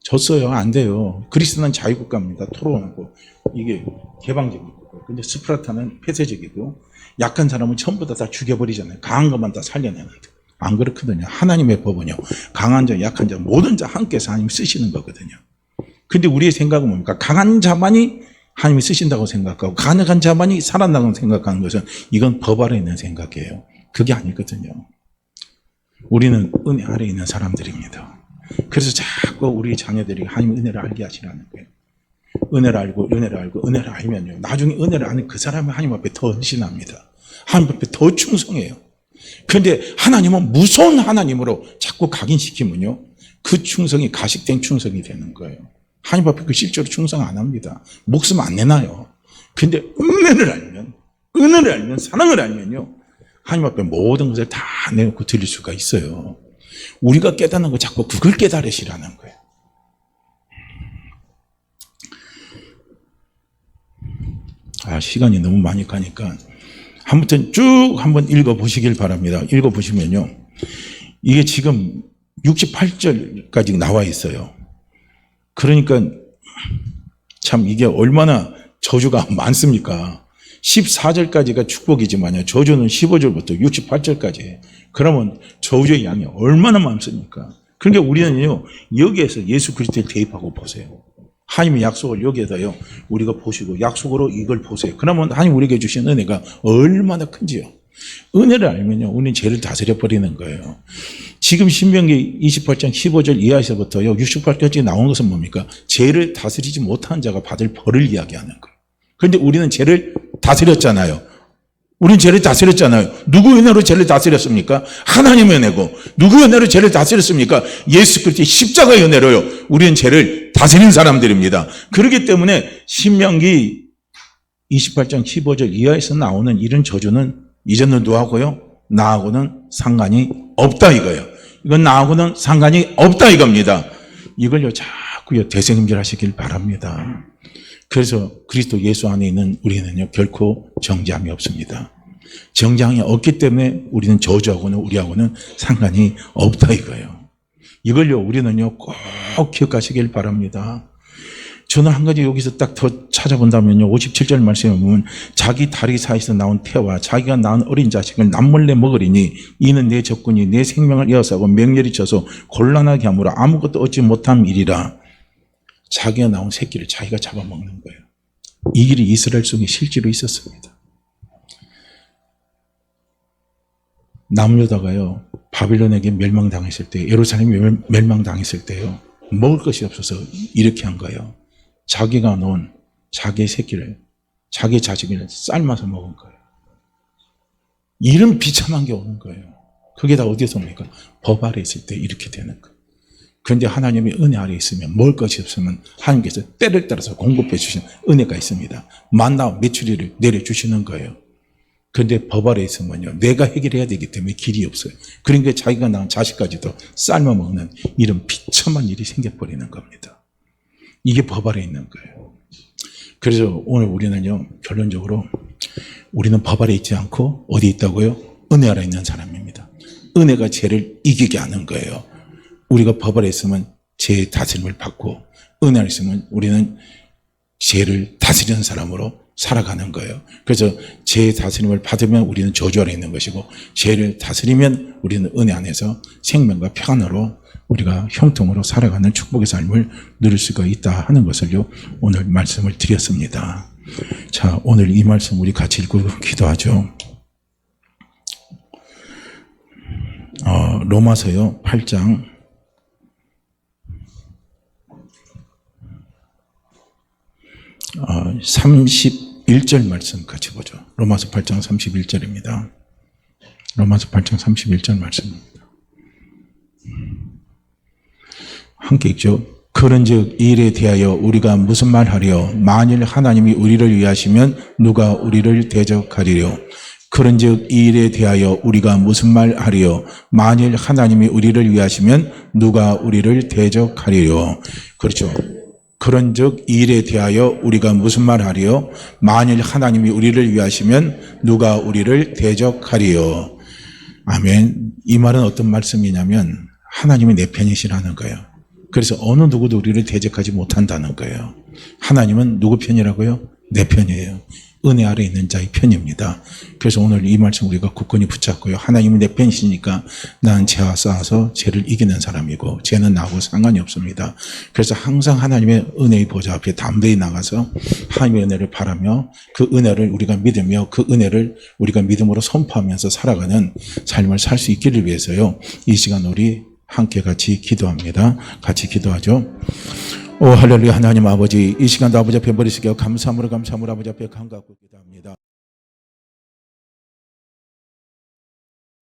졌어요. 안 돼요. 그리스는 자유국가입니다. 토론하고 이게 개방적이고. 근데 스파르타는 폐쇄적이고 약한 사람은 전부 다 죽여버리잖아요. 강한 것만 다 살려내는데. 안 그렇거든요. 하나님의 법은요. 강한 자, 약한 자, 모든 자 함께서 하나님 쓰시는 거거든요. 근데 우리의 생각은 뭡니까? 강한 자만이 하나님이 쓰신다고 생각하고 강한 자만이 살아나가는 생각하는 것은 이건 법 아래 있는 생각이에요. 그게 아니거든요. 우리는 은혜 아래 있는 사람들입니다. 그래서 자꾸 우리 자녀들이 하나님의 은혜를 알게 하시라는 거예요. 은혜를 알고 은혜를 알고 은혜를 알면요. 나중에 은혜를 아는 그 사람은 하나님 앞에 더 헌신합니다. 하나님 앞에 더 충성해요. 그런데 하나님은 무서운 하나님으로 자꾸 각인시키면요. 그 충성이 가식된 충성이 되는 거예요. 하나님 앞에 그 실제로 충성 안 합니다. 목숨 안 내놔요. 근데 은혜를 알면, 사랑을 알면요. 하나님 앞에 모든 것을 다 내놓고 드릴 수가 있어요. 우리가 깨닫는 거 자꾸 그걸 깨달으시라는 거예요. 시간이 너무 많이 가니까 한번 쭉 한번 읽어보시길 바랍니다. 읽어보시면요. 이게 지금 68절까지 나와 있어요. 그러니까 참 이게 얼마나 저주가 많습니까? 14절까지가 축복이지만요. 저주는 15절부터 68절까지. 그러면 저주의 양이 얼마나 많습니까? 그러니까 우리는요. 여기에서 예수 그리스도를 대입하고 보세요. 하나님의 약속을 여기에다요. 우리가 보시고 약속으로 이걸 보세요. 그러면 하나님 우리에게 주신 은혜가 얼마나 큰지요. 은혜를 알면요. 우리는 죄를 다스려 버리는 거예요. 지금 신명기 28장 15절 이하에서부터요. 68까지 나온 것은 뭡니까? 죄를 다스리지 못한 자가 받을 벌을 이야기하는 거예요. 그런데 우리는 죄를 다스렸잖아요. 우리는 죄를 다스렸잖아요. 누구 은혜로 죄를 다스렸습니까? 하나님의 은혜고. 누구 은혜로 죄를 다스렸습니까? 예수 그리스도의 십자가의 은혜로요. 우리는 죄를 다스린 사람들입니다. 그렇기 때문에 신명기 28장 15절 이하에서 나오는 이런 저주는 이제는 누구하고요? 나하고는 상관이 없다 이거예요. 이건 나하고는 상관이 없다 이겁니다. 이걸요 자꾸요 대생임질 하시길 바랍니다. 그래서 그리스도 예수 안에 있는 우리는요 결코 정죄함이 없습니다. 정죄함이 없기 때문에 우리는 저주하고는 우리하고는 상관이 없다 이거예요. 이걸요 우리는요 꼭 기억하시길 바랍니다. 저는 한 가지 여기서 딱 더 찾아본다면요 57절 말씀에 보면 자기 다리 사이에서 나온 태와 자기가 낳은 어린 자식을 남몰래 먹으리니 이는 내 적군이 내 생명을 에워싸고 맹렬히 쳐서 곤란하게 하므로 아무것도 얻지 못함 일이라. 자기가 낳은 새끼를 자기가 잡아먹는 거예요. 이 길이 이스라엘 속에 실제로 있었습니다. 남유다가요 바빌론에게 멸망당했을 때, 예루살렘이 멸망당했을 때요 먹을 것이 없어서 이렇게 한 거예요. 자기가 놓은 자기의 새끼를, 자기 자식을 삶아서 먹은 거예요. 이런 비참한 게 오는 거예요. 그게 다 어디서 옵니까? 법 아래 있을 때 이렇게 되는 거예요. 그런데 하나님이 은혜 아래 있으면 먹을 것이 없으면 하나님께서 때를 따라서 공급해 주시는 은혜가 있습니다. 만나와 메추리를 내려주시는 거예요. 그런데 법 아래 있으면요, 내가 해결해야 되기 때문에 길이 없어요. 그러니까 자기가 낳은 자식까지도 삶아 먹는 이런 비참한 일이 생겨버리는 겁니다. 이게 법 아래 있는 거예요. 그래서 오늘 우리는요, 결론적으로 우리는 법 아래 있지 않고 어디 있다고요? 은혜 아래 있는 사람입니다. 은혜가 죄를 이기게 하는 거예요. 우리가 법 아래 있으면 죄의 다스림을 받고, 은혜 아래 있으면 우리는 죄를 다스리는 사람으로 살아가는 거예요. 그래서 죄의 다스림을 받으면 우리는 저주 아래 있는 것이고, 죄를 다스리면 우리는 은혜 안에서 생명과 평안으로 우리가 형통으로 살아가는 축복의 삶을 누릴 수가 있다 하는 것을요, 오늘 말씀을 드렸습니다. 자, 오늘 이 말씀 우리 같이 읽고 기도하죠. 로마서요 8장 31절 말씀 같이 보죠. 로마서 8장 31절입니다. 로마서 8장 31절 말씀입니다. 함께 읽죠. 그런즉 이 일에 대하여 우리가 무슨 말하리요? 만일 하나님이 우리를 위하시면 누가 우리를 대적하리요? 그런즉 이 일에 대하여 우리가 무슨 말하리요? 만일 하나님이 우리를 위하시면 누가 우리를 대적하리요? 그렇죠. 그런즉 이 일에 대하여 우리가 무슨 말하리요? 만일 하나님이 우리를 위하시면 누가 우리를 대적하리요? 아멘. 이 말은 어떤 말씀이냐면 하나님이 내 편이시라는 거예요. 그래서 어느 누구도 우리를 대적하지 못한다는 거예요. 하나님은 누구 편이라고요? 내 편이에요. 은혜 아래 있는 자의 편입니다. 그래서 오늘 이 말씀 우리가 굳건히 붙잡고요. 하나님이 내 편이시니까 나는 죄와 싸워서 죄를 이기는 사람이고 죄는 나하고 상관이 없습니다. 그래서 항상 하나님의 은혜의 보좌 앞에 담대히 나가서 하나님의 은혜를 바라며 그 은혜를 우리가 믿으며 그 은혜를 우리가 믿음으로 선포하면서 살아가는 삶을 살 수 있기를 위해서요. 이 시간 우리 함께 같이 기도합니다. 같이 기도하죠. 오 할렐루야. 하나님 아버지, 이 시간도 아버지 앞에 머리 숙여 감사함으로 아버지 앞에 감각하고 기도합니다.